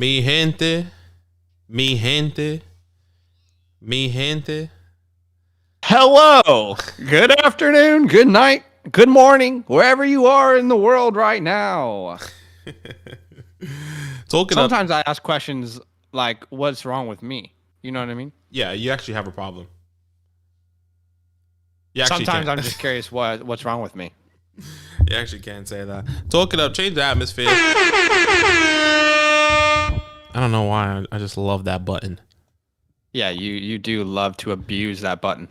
Mi gente, mi gente, mi gente. Hello, good afternoon, good night, good morning, wherever you are in the world right now. Talking up. Sometimes I ask questions like, what's wrong with me? You know what I mean? Yeah, you actually have a problem. You actually Sometimes can't. I'm just curious what's wrong with me. You actually can't say that. Talk it up. Change the atmosphere. I don't know why. I just love that button. Yeah, you do love to abuse that button.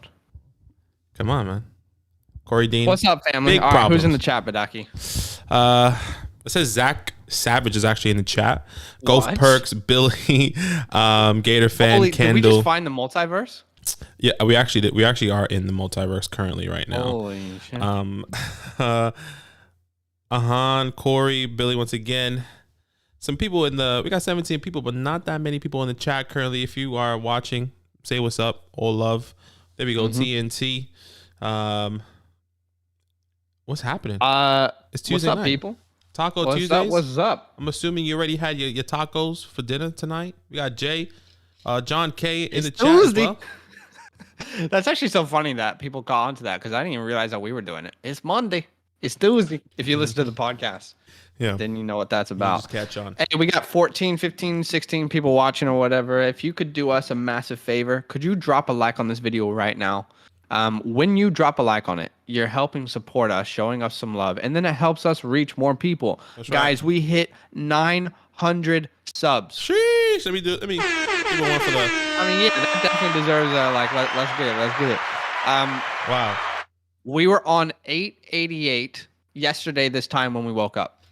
Come on, man. Corey Dean. What's up, family? Big All right, who's in problems. the chat, Badaki? It says Zach Savage is actually in the chat. Golf What? Perks, Billy, Gator Fan, Holy, did we Kendall. just find the multiverse? Yeah, we actually did. We actually are in the multiverse currently right now. Holy shit. Ahan, Corey, Billy once again. Some people we got 17 people, but not that many people in the chat currently. If you are watching, say what's up. All love. There we go. TNT. What's happening? It's Tuesday what's up, night. people? Taco What's Tuesdays. up? What's up? I'm assuming you already had your tacos for dinner tonight. We got Jay, John K in the chat as well. That's actually so funny that people caught onto that because I didn't even realize that we were doing it. It's Monday. It's Tuesday. If you listen to the podcast, Yeah. then you know what that's You about. just catch on. Hey, we got 14, 15, 16 people watching or whatever. If you could do us a massive favor, could you drop a like on this video right now? When you drop a like on it, you're helping support us, showing us some love, and then it helps us reach more people. That's right. Guys, we hit 900 subs. Sheesh. Let me give it one for the. I mean, yeah, that definitely deserves a like. Let's get it. Let's get it. Wow. We were on 888 yesterday this time when we woke up.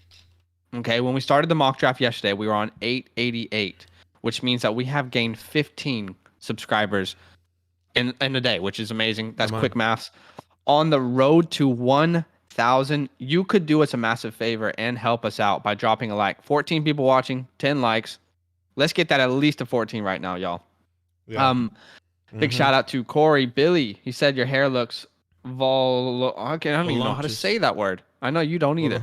Okay, when we started the mock draft yesterday, we were on 888, which means that we have gained 15 subscribers in a day, which is amazing. That's quick maths. On the road to 1,000, you could do us a massive favor and help us out by dropping a like. 14 people watching, 10 likes. Let's get that at least to 14 right now, y'all. Yeah. Big shout out to Corey, Billy. He said your hair looks okay, I don't even know how to say that word. I know you don't either.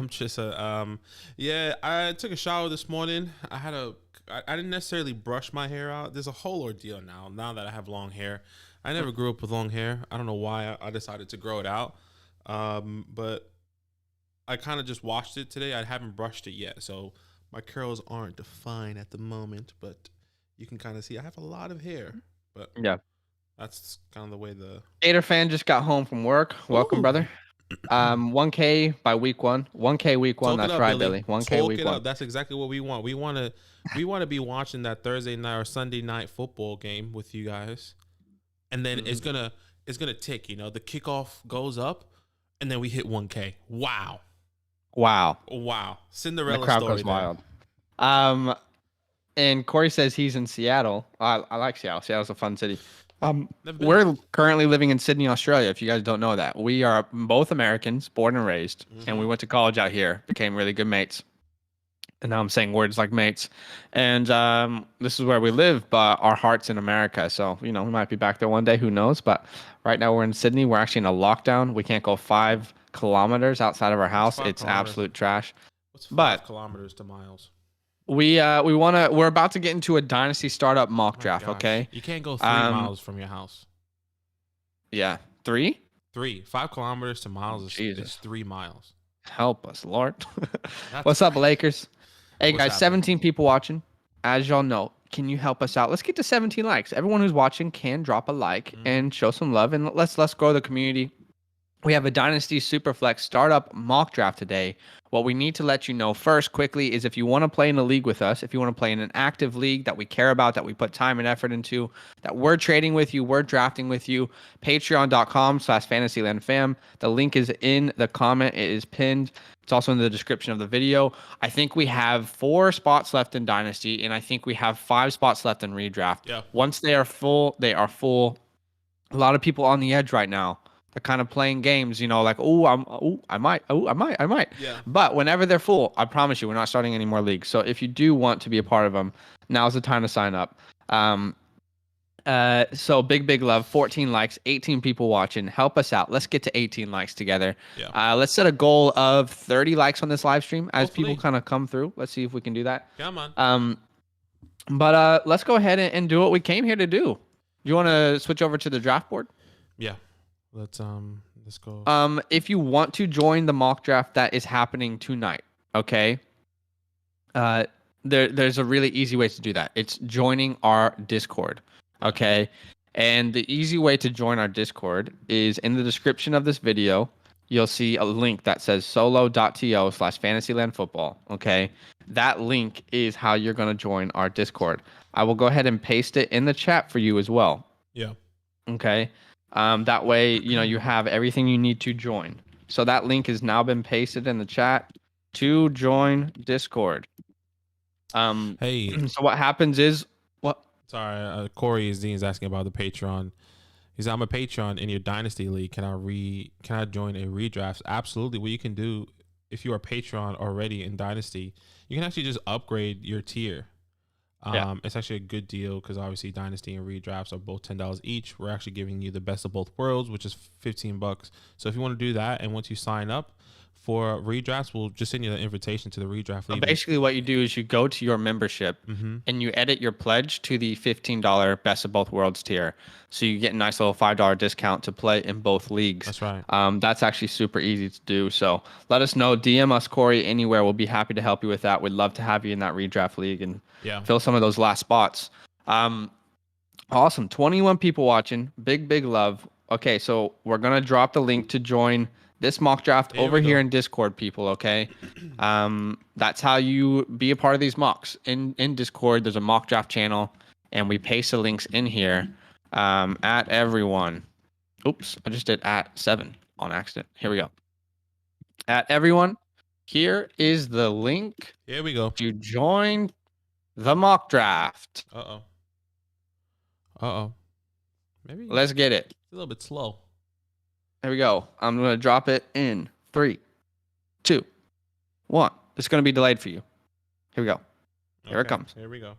Yeah, I took a shower this morning. I didn't necessarily brush my hair out. There's a whole ordeal now that I have long hair. I never grew up with long hair. I don't know why I decided to grow it out. But I kind of just washed it today. I haven't brushed it yet, so my curls aren't defined at the moment, but you can kind of see I have a lot of hair. But yeah, that's kind of the way the Gator fan just got home from work. Welcome, brother. 1K by week one. 1K week one. That's right, Billy. 1K week one. That's exactly what we want. We want to be watching that Thursday night or Sunday night football game with you guys, and then it's gonna tick. The kickoff goes up, and then we hit 1K. Wow. Cinderella the crowd story goes wild. And Corey says he's in Seattle. I like Seattle. Seattle's a fun city. We're currently living in Sydney, Australia. If you guys don't know that, we are both Americans, born and raised, and we went to college out here, became really good mates. And now I'm saying words like mates. And this is where we live, but our heart's in America. So, we might be back there one day. Who knows? But right now we're in Sydney. We're actually in a lockdown. We can't go 5 kilometers outside of our house. It's absolute trash. What's 5 kilometers to miles? We're about to get into a Dynasty StartUp mock draft, gosh. okay? You can't go 3 miles from your house. Yeah. 3? 5 kilometers to miles is 3 miles. Help us, Lord. What's up, Lakers? Hey, guys, happening? 17 people watching. As y'all know, can you help us out? Let's get to 17 likes. Everyone who's watching can drop a like and show some love, and let's grow the community. We have a Dynasty SuperFlex startup mock draft today. What we need to let you know first quickly is if you want to play in a league with us, if you want to play in an active league that we care about, that we put time and effort into, that we're trading with you, we're drafting with you, patreon.com/fantasylandfam. The link is in the comment. It is pinned. It's also in the description of the video. I think we have 4 spots left in Dynasty, and I think we have 5 spots left in redraft. Yeah. Once they are full, they are full. A lot of people on the edge right now. They're kind of playing games, like, I might. Yeah. But whenever they're full, I promise you, we're not starting any more leagues. So if you do want to be a part of them, now's the time to sign up. So big love, 14 likes, 18 people watching. Help us out. Let's get to 18 likes together. Yeah. Let's set a goal of 30 likes on this live stream as Hopefully. people kind of come through. Let's see if we can do that. Come on. But let's go ahead and do what we came here to do. You want to switch over to the draft board? Yeah. Let's go. If you want to join the mock draft that is happening tonight, okay? There's a really easy way to do that. It's joining our Discord, okay? And the easy way to join our Discord is in the description of this video. You'll see a link that says solo.to/fantasylandfootball, okay? That link is how you're going to join our Discord. I will go ahead and paste it in the chat for you as well. Yeah. Okay. That way, you have everything you need to join. So that link has now been pasted in the chat to join Discord. Hey. So what happens is what? Sorry, Corey is asking about the Patreon. He said, I'm a Patreon in your Dynasty League. Can I join a redraft? Absolutely. What you can do, if you are Patreon already in Dynasty, you can actually just upgrade your tier. It's actually a good deal because obviously Dynasty and redrafts are both $10 each. We're actually giving you the best of both worlds, which is $15. So if you want to do that, and once you sign up for redrafts, we'll just send you the invitation to the redraft league. Basically, what you do is you go to your membership and you edit your pledge to the $15 best of both worlds tier. So you get a nice little $5 discount to play in both leagues. That's right. That's actually super easy to do. So let us know. DM us, Corey, anywhere. We'll be happy to help you with that. We'd love to have you in that redraft league and fill some of those last spots. Awesome. 21 people watching. Big love. Okay, so we're going to drop the link to join this mock draft over here in Discord, people, okay? That's how you be a part of these mocks. In Discord, there's a mock draft channel, and we paste the links in here at everyone. Oops, I just did at 7 on accident. Here we go. At everyone, here is the link. Here we go. To join the mock draft. Uh-oh. Maybe. Let's get it. It's a little bit slow. Here we go. I'm going to drop it in 3, 2, 1. It's going to be delayed for you. Here we go. Here it comes. Here we go.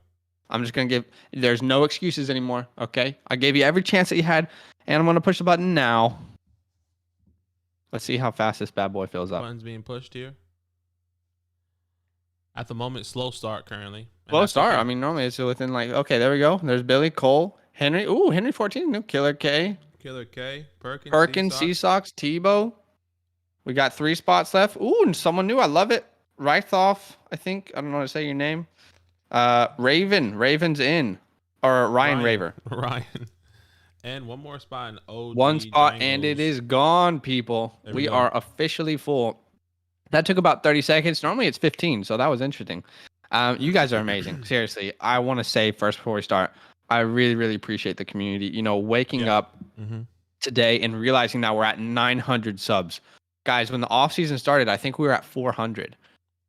I'm just going to there's no excuses anymore, okay? I gave you every chance that you had, and I'm going to push the button now. Let's see how fast this bad boy fills up. Button's being pushed here. At the moment, slow start currently. Slow start. Okay. I mean, normally it's within okay, there we go. There's Billy, Cole, Henry. Ooh, Henry 14, new Killer K. Perkins, Seasocks, Tebow. We got 3 spots left. Ooh, and someone new. I love it. Rythoff, I think. I don't know how to say your name. Raven's in. Or Ryan Raver. Ryan. And one more spot in OG. One spot, Dangles. and it is gone, people. We are officially full. That took about 30 seconds. Normally it's 15, so that was interesting. You guys are amazing. Seriously, I want to say first before we start, I really, really appreciate the community. Waking up today and realizing that we're at 900 subs. Guys, when the off season started, I think we were at 400.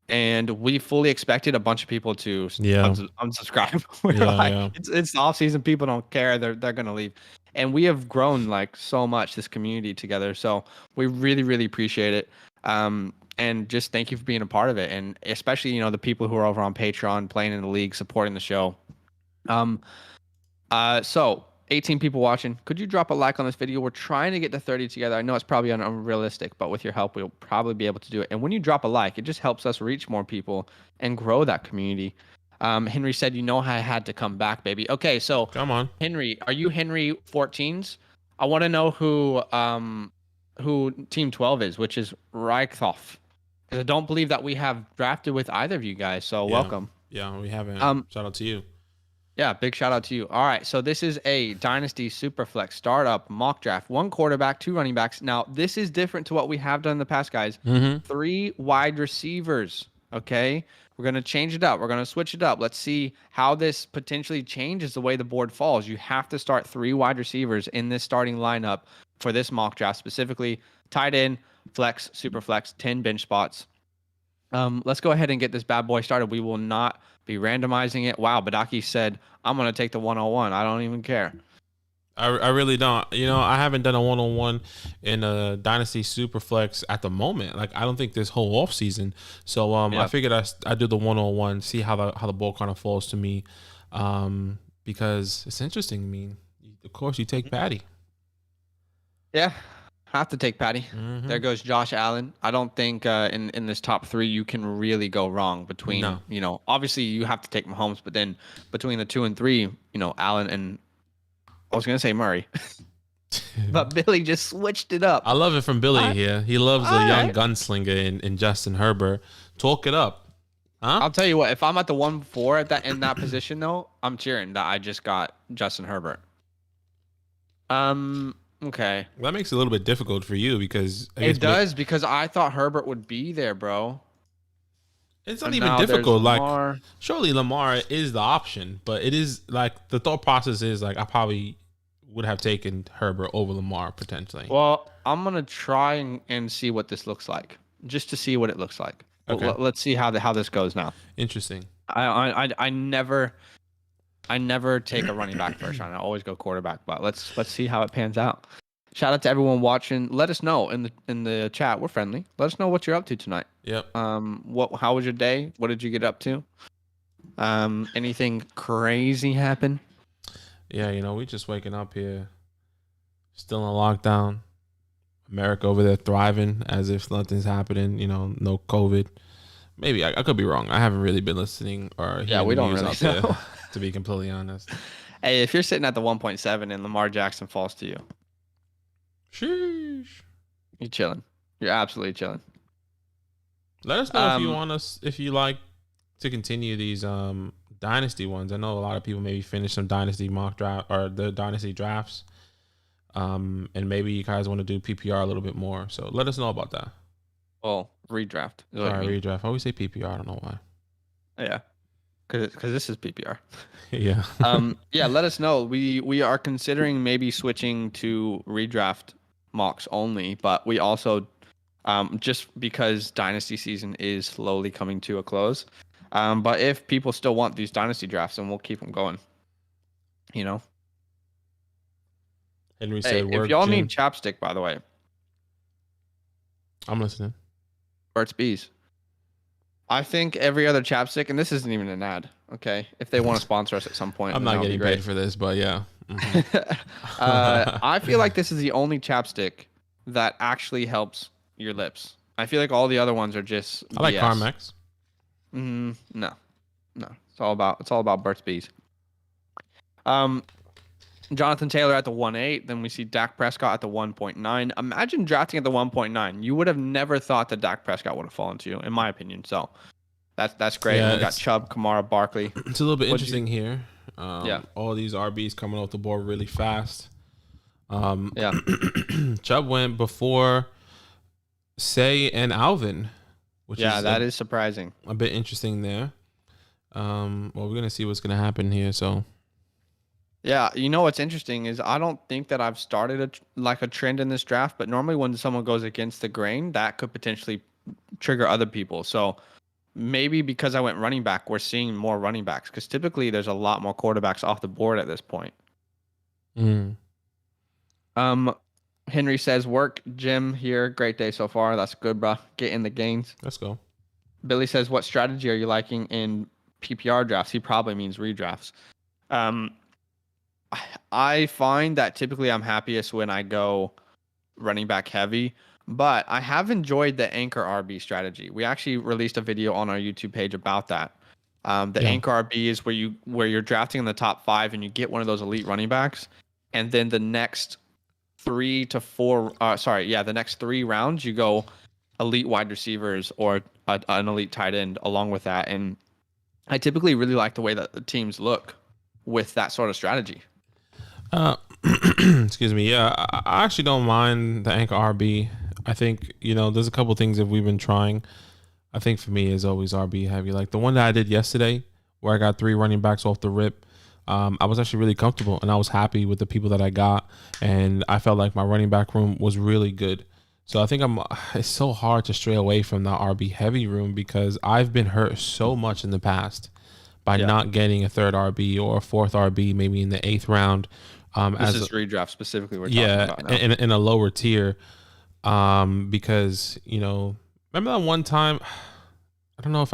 And we fully expected a bunch of people to unsubscribe. It's off season. People don't care. They're going to leave. And we have grown so much, this community together. So we really, really appreciate it. And just thank you for being a part of it. And especially, the people who are over on Patreon, playing in the league, supporting the show. So 18 people watching. Could you drop a like on this video? We're trying to get to 30 together. I know it's probably unrealistic, but with your help, we'll probably be able to do it. And when you drop a like, it just helps us reach more people and grow that community. Henry said, I had to come back, baby. Okay, so come on, Henry. Are you Henry 14s? I want to know who Team 12 is, which is Reichhoff. Because I don't believe that we have drafted with either of you guys. So welcome. Yeah, we haven't. Shout out to you. Yeah, big shout out to you. All right, so this is a Dynasty SuperFlex startup mock draft. 1 quarterback, 2 running backs. Now, this is different to what we have done in the past, guys. 3 wide receivers, okay? We're going to change it up. We're going to switch it up. Let's see how this potentially changes the way the board falls. You have to start 3 wide receivers in this starting lineup for this mock draft, specifically tight end, flex, SuperFlex, 10 bench spots. Let's go ahead and get this bad boy started. We will not be randomizing it. Wow, Badaki said, I'm going to take the 101. I don't even care. I really don't. I haven't done a 101 in a Dynasty SuperFlex at the moment. I don't think this whole off season. So I figured I do the 101, see how the ball kind of falls to me, because it's interesting. I mean, of course, you take Patty. Yeah. Have to take Patty. There goes Josh Allen. I don't think in this top 3 you can really go wrong between, obviously you have to take Mahomes, but then between the 2 and 3, Allen and I was going to say Murray. But Billy just switched it up. I love it from Billy here. He loves a young gunslinger in Justin Herbert. Talk it up. Huh? I'll tell you what, if I'm at the 1-4 in that position though, I'm cheering that I just got Justin Herbert. Okay. That makes it a little bit difficult for you because it does because I thought Herbert would be there, bro. It's not even difficult. Like, surely Lamar is the option, but it is like the thought process is like I probably would have taken Herbert over Lamar potentially. Well, I'm gonna try and see what this looks like, just to see what it looks like. Okay. Let's see how this goes now. Interesting. I never take a running back first round. I always go quarterback, but let's see how it pans out. Shout out to everyone watching. Let us know in the chat. We're friendly. Let us know what you're up to tonight. Yep. How was your day? What did you get up to? Anything crazy happen? Yeah, we just waking up here, still in lockdown. America over there thriving as if nothing's happening. No COVID. Maybe I could be wrong. I haven't really been listening or hearing we don't news really out know. there, to be completely honest. Hey, if you're sitting at the 1.7 and Lamar Jackson falls to you, sheesh, you're chilling. You're absolutely chilling. Let us know if you like to continue these dynasty ones. I know a lot of people maybe finish some dynasty mock draft or the dynasty drafts. And maybe you guys want to do PPR a little bit more. So let us know about that. Well, redraft. Sorry, redraft. I always say PPR. I don't know why. Yeah. Because this is PPR. Yeah. Yeah, let us know. We are considering maybe switching to redraft mocks only, but we also just because dynasty season is slowly coming to a close. But if people still want these dynasty drafts, then we'll keep them going. Henry said, if y'all need chapstick, by the way, I'm listening. Burt's Bees. I think every other chapstick, and this isn't even an ad, okay? If they want to sponsor us at some point, I'm not getting paid for this, but yeah. I feel like this is the only chapstick that actually helps your lips. I feel like all the other ones are just I like BS. Carmex. No. It's all about Burt's Bees. Jonathan Taylor at the 1.8. Then we see Dak Prescott at the 1.9. Imagine drafting at the 1.9. You would have never thought that Dak Prescott would have fallen to you, in my opinion. So that's great. Yeah, we got Chubb, Kamara, Barkley. It's a little bit interesting here. All these RBs coming off the board really fast. Chubb went before Say and Alvin, which is surprising. A bit interesting there. Well, we're gonna see what's gonna happen here. So. Yeah, what's interesting is I don't think that I've started a trend in this draft, but normally when someone goes against the grain, that could potentially trigger other people. So maybe because I went running back, we're seeing more running backs because typically there's a lot more quarterbacks off the board at this point. Henry says, work, Jim here. Great day so far. That's good, bro. Get in the gains. Let's go. Billy says, what strategy are you liking in PPR drafts? He probably means redrafts. I find that typically I'm happiest when I go running back heavy, but I have enjoyed the anchor RB strategy. We actually released a video on our YouTube page about that. Anchor RB is where you're drafting in the top 5 and you get one of those elite running backs, and then the next 3 rounds you go elite wide receivers or an elite tight end along with that. And I typically really like the way that the teams look with that sort of strategy. Excuse me. Yeah, I actually don't mind the anchor RB. I think, there's a couple things that we've been trying. I think for me is always RB heavy. Like the one that I did yesterday where I got 3 running backs off the rip. I was actually really comfortable and I was happy with the people that I got. And I felt like my running back room was really good. So I think it's so hard to stray away from the RB heavy room because I've been hurt so much in the past by not getting a 3rd RB or a 4th RB, maybe in the 8th round. This is redraft specifically. We're talking about now. in a lower tier, because remember that one time? I don't know if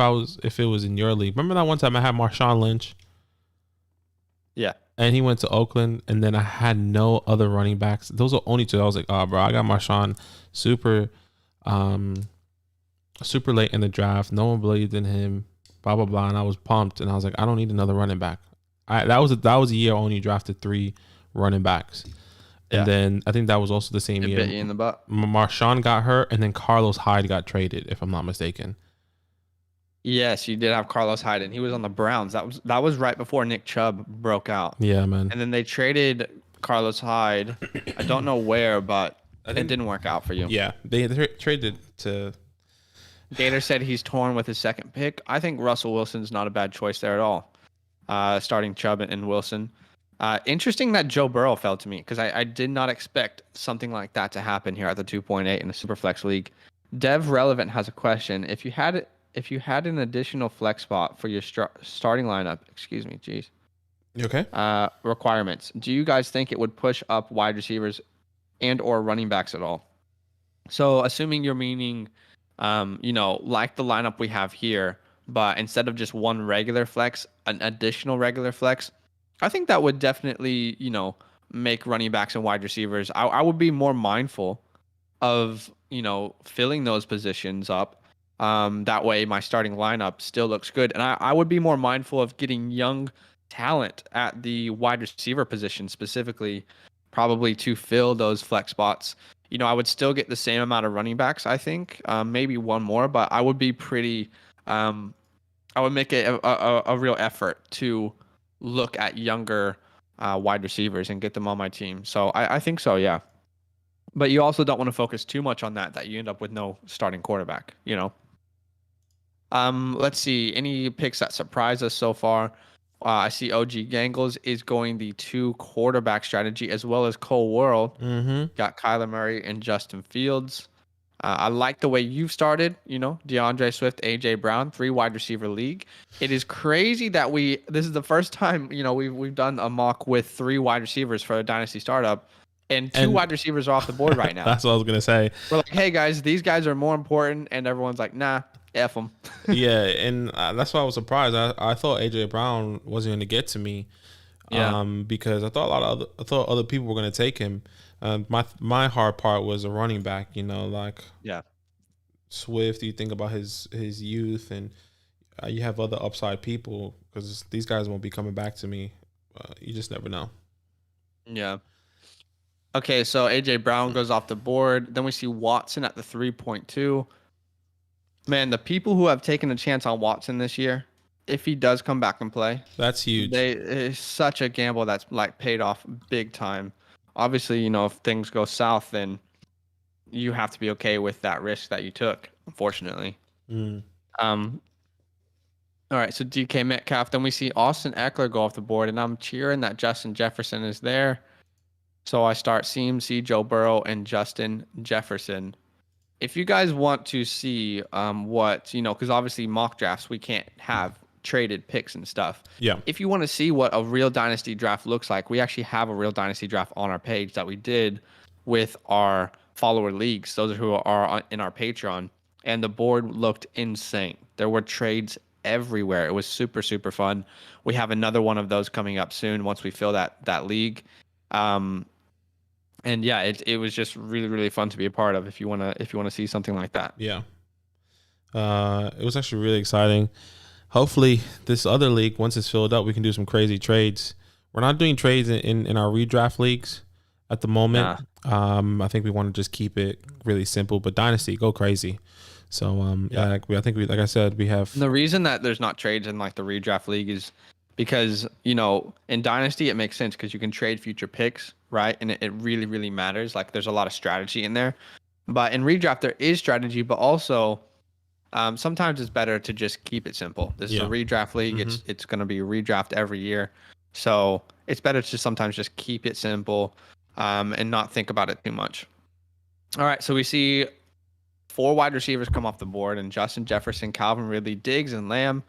it was in your league. Remember that one time I had Marshawn Lynch? Yeah. and he went to Oakland, and then I had no other running backs. Those are only two. I was like, oh, bro, I got Marshawn super, super late in the draft. No one believed in him, blah, blah, blah. And I was pumped, and I was like, I don't need another running back. That was a year I only drafted 3 running backs. And then I think that was also the same year. Bit you in the butt. Marshawn got hurt, and then Carlos Hyde got traded, if I'm not mistaken. Yes, you did have Carlos Hyde, and he was on the Browns. That was right before Nick Chubb broke out. Yeah, man. And then they traded Carlos Hyde. I don't know where, but it didn't work out for you. Yeah, they traded to. Gator said he's torn with his second pick. I think Russell Wilson's not a bad choice there at all. Starting Chubb and Wilson. Interesting that Joe Burrow fell to me because I did not expect something like that to happen here at the 2.8 in the Superflex League. Dev Relevant has a question. If you had an additional flex spot for your starting lineup, excuse me, geez. You okay? Requirements. Do you guys think it would push up wide receivers and or running backs at all? So assuming you're meaning, like the lineup we have here, but instead of just one regular flex, an additional regular flex, I think that would definitely, make running backs and wide receivers. I would be more mindful of, filling those positions up. That way my starting lineup still looks good. And I would be more mindful of getting young talent at the wide receiver position specifically, probably to fill those flex spots. I would still get the same amount of running backs, I think, maybe one more, but I would be pretty, I would make it a real effort to look at younger wide receivers and get them on my team. So I think so, yeah. But you also don't want to focus too much on that you end up with no starting quarterback, Let's see. Any picks that surprise us so far? I see OG Gangles is going the 2 quarterback strategy as well as Cole Worrell. Mm-hmm. Got Kyler Murray and Justin Fields. I like the way you've started, DeAndre Swift, AJ Brown, 3 wide receiver league. It is crazy that this is the first time, we've done a mock with 3 wide receivers for a Dynasty Startup, and 2 wide receivers are off the board right now. That's what I was going to say. We're like, hey guys, these guys are more important, and everyone's like, nah, F them. Yeah, and that's why I was surprised. I thought AJ Brown wasn't going to get to me. Yeah. Because I thought other people were going to take him. My hard part was a running back, yeah. Swift. You think about his youth, and you have other upside people because these guys won't be coming back to me. You just never know. Yeah. Okay, so AJ Brown goes off the board. Then we see Watson at the 3.2. Man, the people who have taken a chance on Watson this year, if he does come back and play, that's huge. It's such a gamble that's like paid off big time. Obviously, if things go south, then you have to be okay with that risk that you took, unfortunately. All right, so DK Metcalf. Then we see Austin Eckler go off the board, and I'm cheering that Justin Jefferson is there. So I start CMC, Joe Burrow, and Justin Jefferson. If you guys want to see what, because obviously mock drafts, we can't have traded picks and stuff. Yeah. If you want to see what a real Dynasty draft looks like, we actually have a real Dynasty draft on our page that we did with our follower leagues, those who are in our Patreon, and the board looked insane. There were trades everywhere. It was super, super fun. We have another one of those coming up soon once we fill that league. And yeah, it was just really, really fun to be a part of if you wanna see something like that. Yeah. It was actually really exciting. Hopefully this other league, once it's filled up, we can do some crazy trades. We're not doing trades in our redraft leagues at the moment. Nah. I think we want to just keep it really simple, but Dynasty, go crazy. So I think like I said, we have the reason that there's not trades in like the redraft league is because, in Dynasty, it makes sense because you can trade future picks, right? And it really, really matters. Like, there's a lot of strategy in there. But in redraft, there is strategy, but also sometimes it's better to just keep it simple. This is a redraft league. Mm-hmm. It's going to be redraft every year. So it's better to sometimes just keep it simple and not think about it too much. All right, so we see 4 wide receivers come off the board, and Justin Jefferson, Calvin Ridley, Diggs, and Lamb.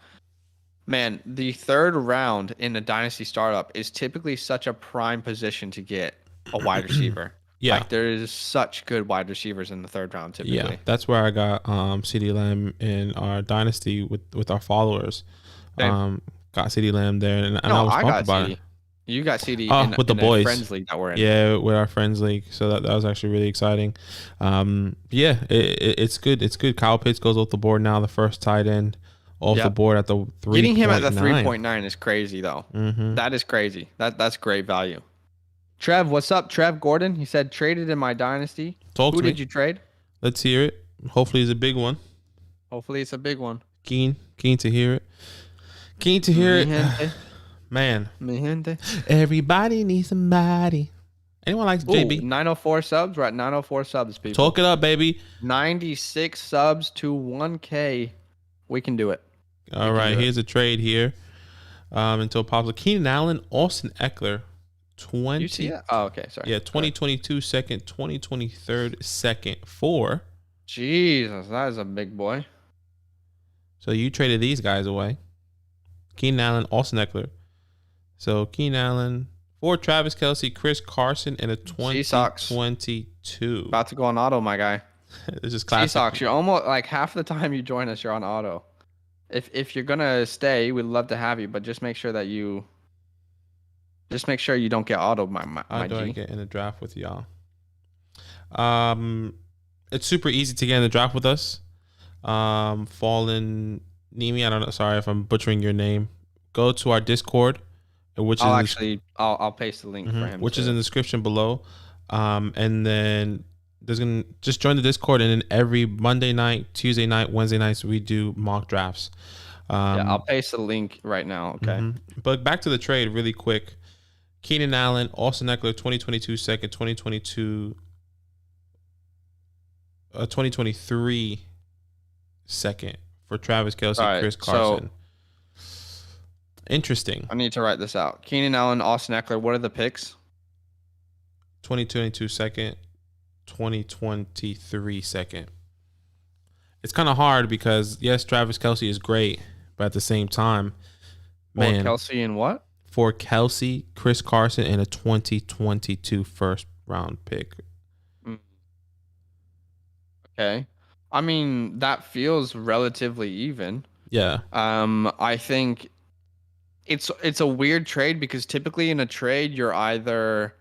Man, the 3rd round in a Dynasty Startup is typically such a prime position to get a wide receiver. Yeah. Like, there's such good wide receivers in the 3rd round typically. Yeah, that's where I got CeeDee Lamb in our Dynasty with our followers. Got CeeDee Lamb there, and I was pumped about it. You got CD With the in a boys. friends league that we're in. Yeah, with our friends league. So that was actually really exciting. Yeah, it's good. It's good. Kyle Pitts goes off the board now. The first tight end off the Yep. board at the 3.9. Getting him at the 3.9 is crazy though. Mm-hmm. That is crazy. That's great value. Trev, what's up? Trev Gordon. He said traded in my dynasty. Who did you trade? Let's hear it. Hopefully it's a big one. Hopefully it's a big one. Keen to hear it. Keen to hear it. Man. Everybody needs somebody. Anyone likes JB? 904 subs. We're at 904 subs, people. Talk it up, baby. 96 subs to 1K. We can do it. All right. Here's a trade here. Until possible. Keenan Allen, Austin Eckler. You see it? Oh, okay. Sorry. Yeah, 2022 second, 2023 second for. Jesus, that is a big boy. So you traded these guys away. Keenan Allen, Austin Eckler. So Keenan Allen for Travis Kelce, Chris Carson, and a 2022. About to go on auto, my guy. This is classic. Seahawks, you're almost like half the time you join us, you're on auto. If you're gonna stay, we'd love to have you, but just make sure that you don't get auto, my How do G. I get in the draft with y'all? It's super easy to get in the draft with us. Fallen Nimi, I don't know. Sorry if I'm butchering your name. Go to our Discord, which I'll paste the link for him, which is in the description below. And then just join the Discord, and then every Monday night, Tuesday night, Wednesday nights we do mock drafts. I'll paste the link right now. Okay. But back to the trade really quick. Keenan Allen, Austin Eckler, 2022 second, 2023 second for Travis Kelce, Chris Carson. Interesting. I need to write this out. Keenan Allen, Austin Eckler. What are the picks? 2022 second, 2023 second. It's kind of hard because yes, Travis Kelce is great, but at the same time, man, Kelce and what? For Kelce, Chris Carson, and a 2022 first round pick. Okay. I mean, that feels relatively even. Yeah. I think it's a weird trade because typically in a trade you're either,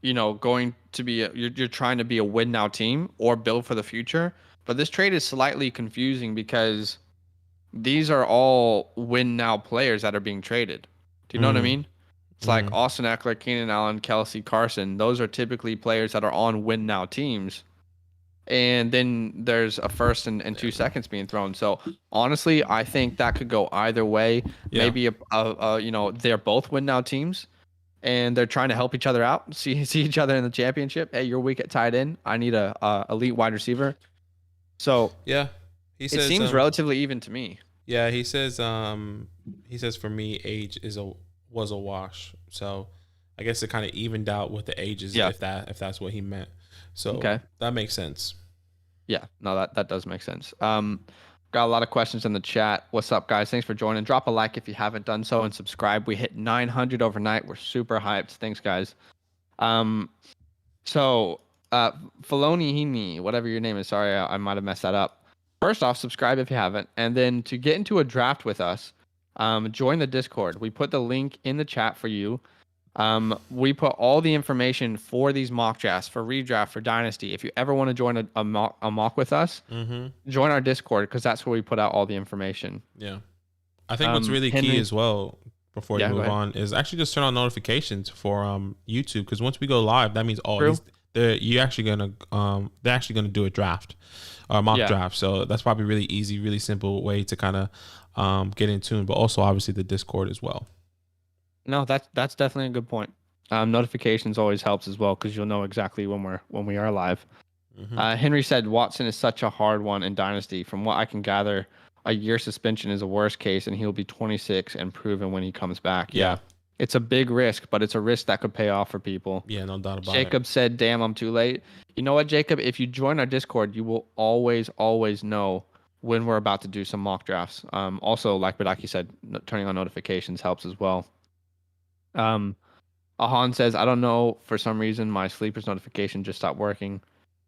going to be you're trying to be a win now team or build for the future. But this trade is slightly confusing because these are all win now players that are being traded. Do you know what I mean? It's like Austin Eckler, Keenan Allen, Kelce, Carson. Those are typically players that are on win now teams. And then there's a first and 2 seconds being thrown. So honestly, I think that could go either way. Yeah. Maybe they're both win now teams, and they're trying to help each other out. See each other in the championship. Hey, you're weak at tight end. I need a elite wide receiver. So yeah, it seems relatively even to me. Yeah, he says for me, age was a wash. So I guess it kind of evened out with the ages, if that's what he meant. So that makes sense. Yeah, no, that does make sense. Got a lot of questions in the chat. What's up, guys? Thanks for joining. Drop a like if you haven't done so, and subscribe. We hit 900 overnight. We're super hyped. Thanks, guys. So Falonihini, whatever your name is. Sorry, I might have messed that up. First off, subscribe if you haven't, and then to get into a draft with us, join the Discord. We put the link in the chat for you. We put all the information for these mock drafts, for redraft, for Dynasty. If you ever want to join a mock with us, join our Discord because that's where we put out all the information. Yeah. I think what's really key as well, before you move on, is actually just turn on notifications for YouTube, because once we go live, that means they're actually gonna do a draft or mock draft. So that's probably really easy, really simple way to kind of get in tune, but also obviously the Discord as well. No, that's definitely a good point. Notifications always helps as well because you'll know exactly when we are live. Henry said Watson is such a hard one in Dynasty. From what I can gather, a year suspension is a worst case, and he'll be 26 and proven when he comes back. Yeah. It's a big risk, but it's a risk that could pay off for people. Yeah, no doubt about it. Jacob said, "Damn, I'm too late." You know what, Jacob? If you join our Discord, you will always know when we're about to do some mock drafts. Also, like Badaki said, turning on notifications helps as well. Ahan says, I don't know, for some reason my sleepers notification just stopped working.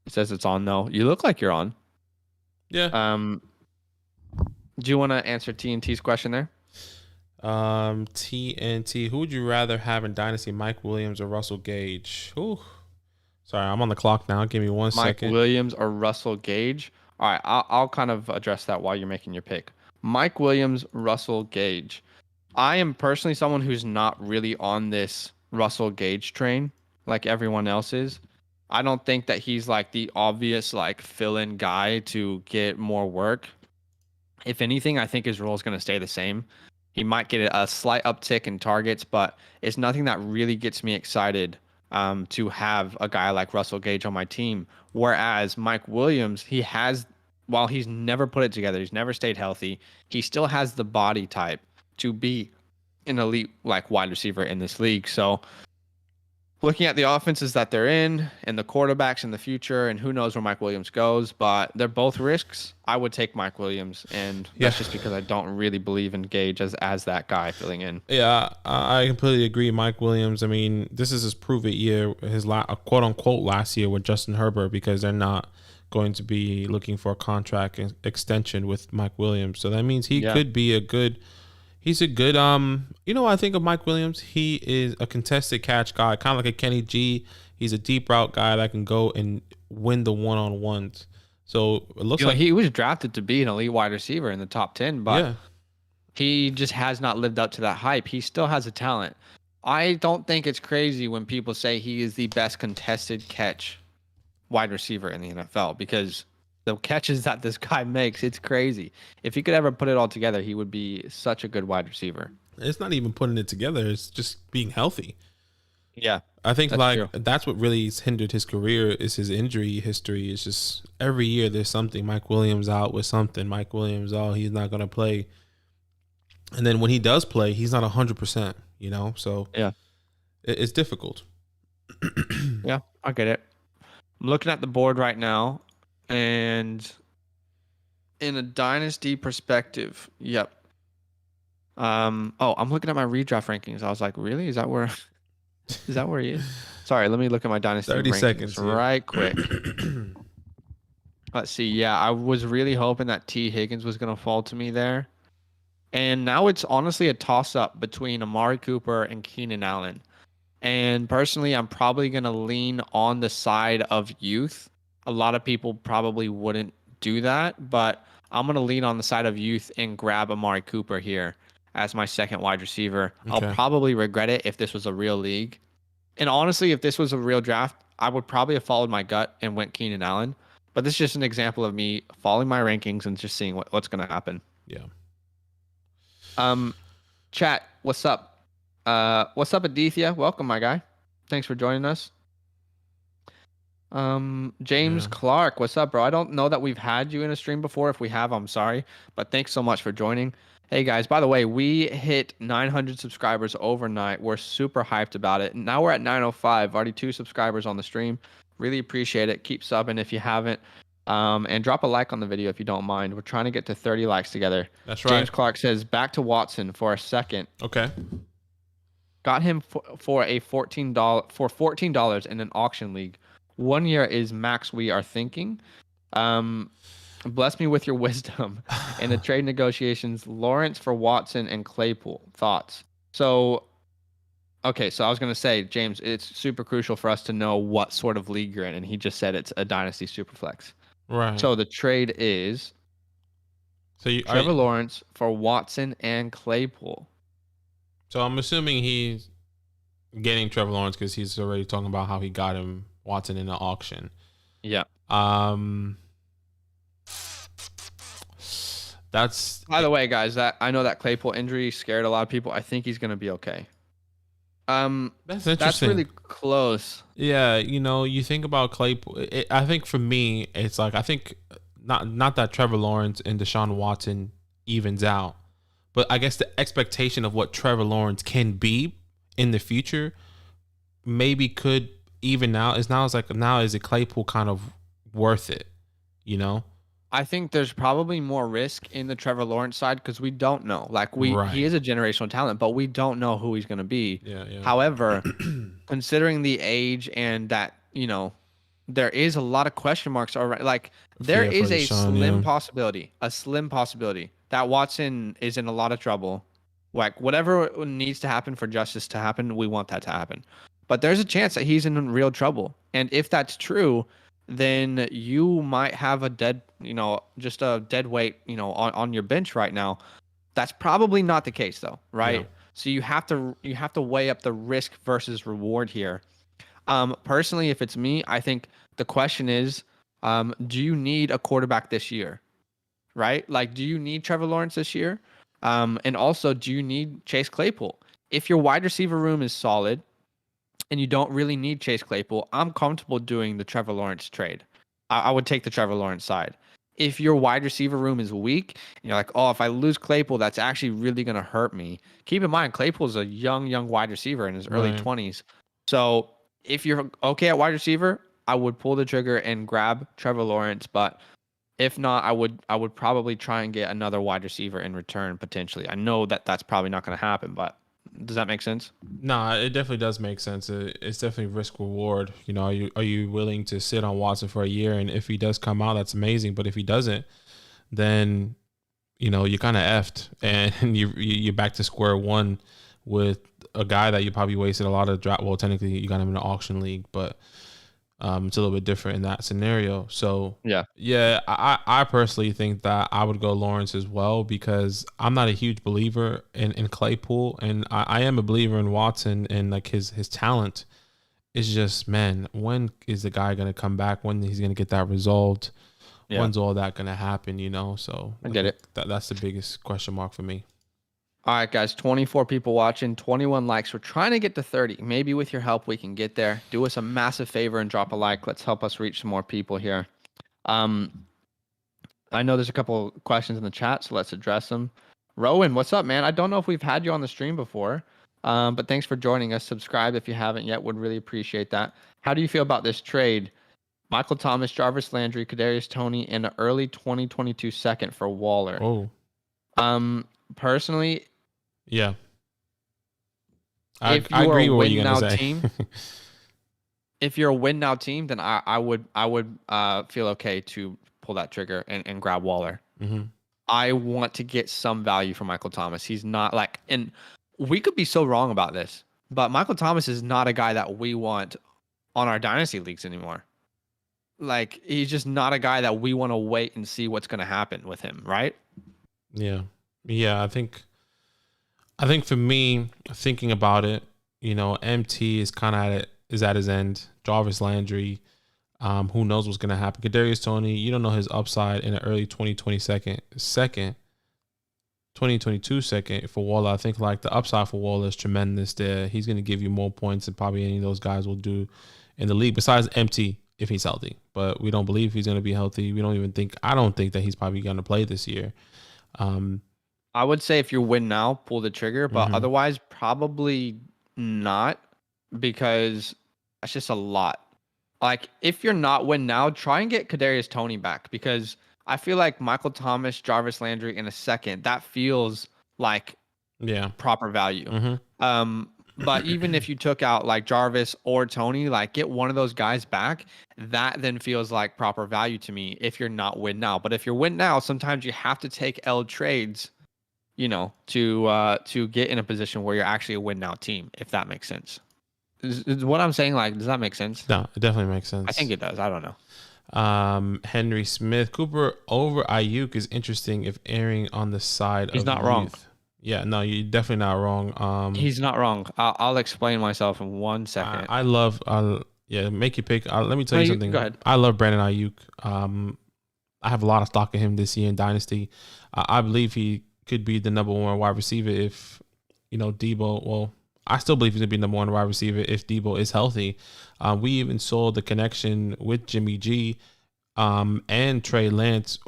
It says it's on though. You look like you're on. Yeah. Do you want to answer TNT's question there? TNT. Who would you rather have in Dynasty, Mike Williams or Russell Gage? Ooh. Sorry, I'm on the clock now. Give me one Mike second. Williams or Russell Gage? All right, I'll kind of address that while you're making your pick. Mike Williams, Russell Gage. I am personally someone who's not really on this Russell Gage train like everyone else is. I don't think that he's like the obvious like fill-in guy to get more work. If anything, I think his role is going to stay the same. He might get a slight uptick in targets, but it's nothing that really gets me excited to have a guy like Russell Gage on my team. Whereas Mike Williams, while he's never put it together, he's never stayed healthy, he still has the body type to be an elite like wide receiver in this league. So looking at the offenses that they're in and the quarterbacks in the future, and who knows where Mike Williams goes, but they're both risks. I would take Mike Williams, and that's just because I don't really believe in Gage as that guy filling in. Yeah, I completely agree. Mike Williams, I mean, this is his prove it year, his quote unquote last year with Justin Herbert, because they're not going to be looking for a contract extension with Mike Williams. So that means he could be he's a good, I think of Mike Williams. He is a contested catch guy, kind of like a Kenny G. He's a deep route guy that can go and win the one-on-ones. So it looks like he was drafted to be an elite wide receiver in the top 10, but he just has not lived up to that hype. He still has a talent. I don't think it's crazy when people say he is the best contested catch wide receiver in the NFL, because the catches that this guy makes, it's crazy. If he could ever put it all together, he would be such a good wide receiver. It's not even putting it together. It's just being healthy. Yeah. I think that's what really has hindered his career is his injury history. It's just every year there's something. Mike Williams out with something. Mike Williams, he's not going to play. And then when he does play, he's not 100%, So yeah, it's difficult. Yeah, I get it. I'm looking at the board right now. And in a dynasty perspective, yep. I'm looking at my redraft rankings. I was like, really? Is that where he is? Sorry, let me look at my dynasty 30 rankings seconds right quick. Let's see. Yeah, I was really hoping that T. Higgins was going to fall to me there. And now it's honestly a toss-up between Amari Cooper and Keenan Allen. And personally, I'm probably going to lean on the side of youth. A lot of people probably wouldn't do that, but I'm going to lean on the side of youth and grab Amari Cooper here as my second wide receiver. Okay. I'll probably regret it if this was a real league. And honestly, if this was a real draft, I would probably have followed my gut and went Keenan Allen. But this is just an example of me following my rankings and just seeing what's going to happen. Yeah. Chat, what's up? What's up, Adithya? Welcome, my guy. Thanks for joining us. James Clark, what's up, bro? I don't know that we've had you in a stream before. If we have, I'm sorry, but thanks so much for joining. Hey guys, by the way, we hit 900 subscribers overnight. We're super hyped about it. Now we're at 905, already 2 subscribers on the stream. Really appreciate it. Keep subbing if you haven't. And drop a like on the video if you don't mind. We're trying to get to 30 likes together. That's right. James Clark says, back to Watson for a second. Okay. Got him for $14 in an auction league. 1 year is max we are thinking. Bless me with your wisdom. In the trade negotiations, Lawrence for Watson and Claypool. Thoughts? So I was going to say, James, it's super crucial for us to know what sort of league you're in. And he just said it's a Dynasty SuperFlex. Right. So the trade is Trevor Lawrence for Watson and Claypool. So I'm assuming he's getting Trevor Lawrence because he's already talking about how he got him Watson in the auction. Yeah. That's by the way, guys, that I know that Claypool injury scared a lot of people. I think he's going to be okay. That's interesting. That's really close. Yeah, you think about Claypool. I think for me, it's like I think not that Trevor Lawrence and Deshaun Watson evens out, but I guess the expectation of what Trevor Lawrence can be in the future maybe could even out. Is it Claypool kind of worth it? I think there's probably more risk in the Trevor Lawrence side because we don't know. He is a generational talent, but we don't know who he's going to be. Yeah. However, considering the age and that, there is a lot of question marks already. There is a slim possibility that Watson is in a lot of trouble Like whatever needs to happen for justice to happen, we want that to happen. But there's a chance that he's in real trouble. And if that's true, then you might have a dead, just a dead weight, on your bench right now. That's probably not the case though, Yeah. right? So you have to weigh up the risk versus reward here. Personally, if it's me, I think the question is, do you need a quarterback this year? Right? Like, do you need Trevor Lawrence this year? And also, do you need Chase Claypool? If your wide receiver room is solid and you don't really need Chase Claypool, I'm comfortable doing the Trevor Lawrence trade. I would take the Trevor Lawrence side. If your wide receiver room is weak and you're like, oh, if I lose Claypool, that's actually really going to hurt me. Keep in mind, Claypool's a young wide receiver in his early Right. 20s. So if you're okay at wide receiver, I would pull the trigger and grab Trevor Lawrence. But if not, I would probably try and get another wide receiver in return potentially. I know that that's probably not going to happen, but does that make sense? Nah, it definitely does make sense. It's definitely risk reward. Are you willing to sit on Watson for a year? And if he does come out, that's amazing. But if he doesn't, then you're kind of effed, and you're back to square one with a guy that you probably wasted a lot of draft. Well, technically, you got him in an auction league, but it's a little bit different in that scenario. So yeah, I personally think that I would go Lawrence as well, because I'm not a huge believer in Claypool, and I am a believer in Watson and like his talent. It's just, man, when is the guy gonna come back? When he's gonna get that resolved? Yeah, When's all that gonna happen? So I get it. that's the biggest question mark for me. All right, guys, 24 people watching, 21 likes. We're trying to get to 30. Maybe with your help, we can get there. Do us a massive favor and drop a like. Let's help us reach some more people here. I know there's a couple questions in the chat, so let's address them. Rowan, what's up, man? I don't know if we've had you on the stream before, but thanks for joining us. Subscribe if you haven't yet. Would really appreciate that. How do you feel about this trade? Michael Thomas, Jarvis Landry, Kadarius Toney, and an early 2022 second for Waller. Personally, yeah, I agree with what you're gonna say. Team, if you're a win now team, then I would feel okay to pull that trigger and grab Waller. Mm-hmm. I want to get some value from Michael Thomas. He's not like, and we could be so wrong about this, but Michael Thomas is not a guy that we want on our dynasty leagues anymore. Like, he's just not a guy that we want to wait and see what's going to happen with him, right? Yeah. I think for me, thinking about it, MT is kind of at his end. Jarvis Landry, who knows what's gonna happen? Kadarius Toney, you don't know his upside in the early 2022 second for Waller. I think like the upside for Waller is tremendous. There, he's gonna give you more points than probably any of those guys will do in the league. Besides MT, if he's healthy, but we don't believe he's gonna be healthy. I don't think that he's probably gonna play this year. I would say if you win now, pull the trigger, but otherwise probably not, because that's just a lot. Like, if you're not win now, try and get Kadarius Toney back, because I feel like Michael Thomas, Jarvis Landry in a second, that feels like proper value. But even if you took out like Jarvis or Toney, like get one of those guys back, that then feels like proper value to me if you're not win now. But if you're win now, sometimes you have to take L trades, to get in a position where you're actually a win now team, if that makes sense. Is what I'm saying, like, does that make sense? No, it definitely makes sense. I think it does. I don't know. Henry Smith, Cooper over Ayuk is interesting if erring on the side of He's not wrong. Yeah, no, you're definitely not wrong. He's not wrong. I'll explain myself in 1 second. I love make your pick. Let me tell you something. Go ahead. I love Brandon Ayuk. I have a lot of stock in him this year in Dynasty. I believe he could be the number one wide receiver if, Debo. Well, I still believe he's gonna be number one wide receiver if Debo is healthy. We even saw the connection with Jimmy G, and Trey Lance,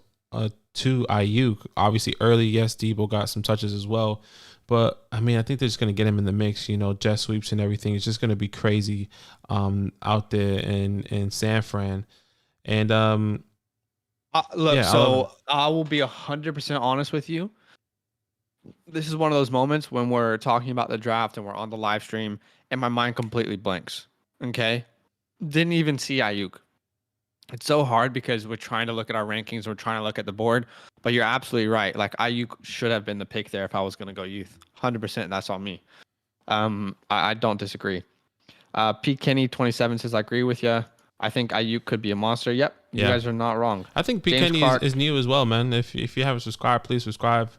to Ayuk. Obviously, early, yes, Debo got some touches as well. But, I mean, I think they're just going to get him in the mix, jet sweeps and everything. It's just going to be crazy out there in San Fran. And, look, yeah, I will be 100% honest with you. This is one of those moments when we're talking about the draft and we're on the live stream and my mind completely blanks. Okay? Didn't even see Ayuk. It's so hard because we're trying to look at our rankings, we're trying to look at the board, but you're absolutely right. Like Ayuk should have been the pick there if I was going to go youth. 100%, that's on me. I don't disagree. Pete Kenny 27 says I agree with you. I think Ayuk could be a monster. Yep, you guys are not wrong. I think Pete Kenny is new as well, man. If you haven't subscribed, please subscribe.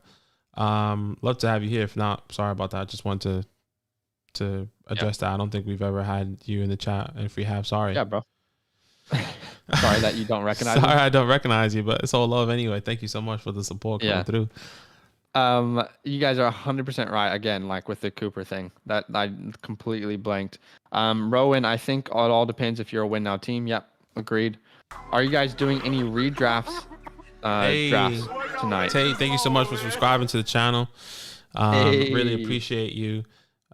Love to have you here. If not, sorry about that. I just wanted to address that. I don't think we've ever had you in the chat. And if we have, sorry. Yeah, bro. Sorry that you don't recognize Sorry, I don't recognize you, but it's all love anyway. Thank you so much for the support coming through. You guys are 100% right again, like with the Cooper thing. That I completely blanked. Rowan, I think it all depends if you're a win now team. Yep, agreed. Are you guys doing any redrafts drafts tonight? Tay, thank you so much for subscribing to the channel. Really appreciate you.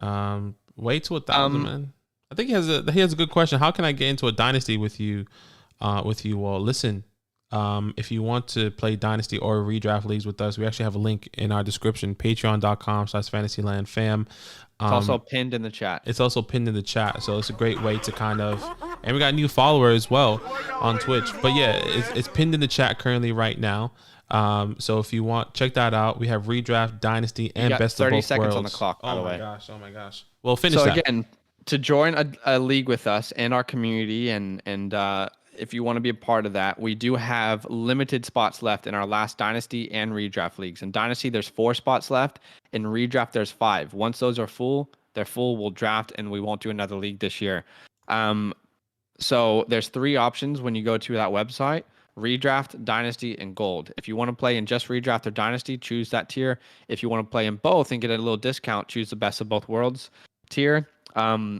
Way to 1,000, man. I think he has a good question. How can I get into a dynasty with you all? Listen, if you want to play dynasty or redraft leagues with us, we actually have a link in our description, patreon.com/fantasylandfam. It's also pinned in the chat. It's also pinned in the chat. So it's a great way to kind of, and we got a new follower as well on Twitch. But yeah, it's pinned in the chat currently right now. So if you want, check that out. We have redraft, dynasty, and best of both worlds. 30 seconds on the clock, by the way. Oh my gosh. Well, finish that. So again, to join a league with us and our community, and if you want to be a part of that, we do have limited spots left in our last dynasty and redraft leagues. In dynasty, there's 4 spots left. In redraft, there's 5. Once those are full, they're full. We'll draft, and we won't do another league this year. So there's 3 options when you go to that website: redraft, dynasty, and gold. If you want to play in just redraft or dynasty, choose that tier. If you want to play in both and get a little discount, choose the best of both worlds tier. Yeah,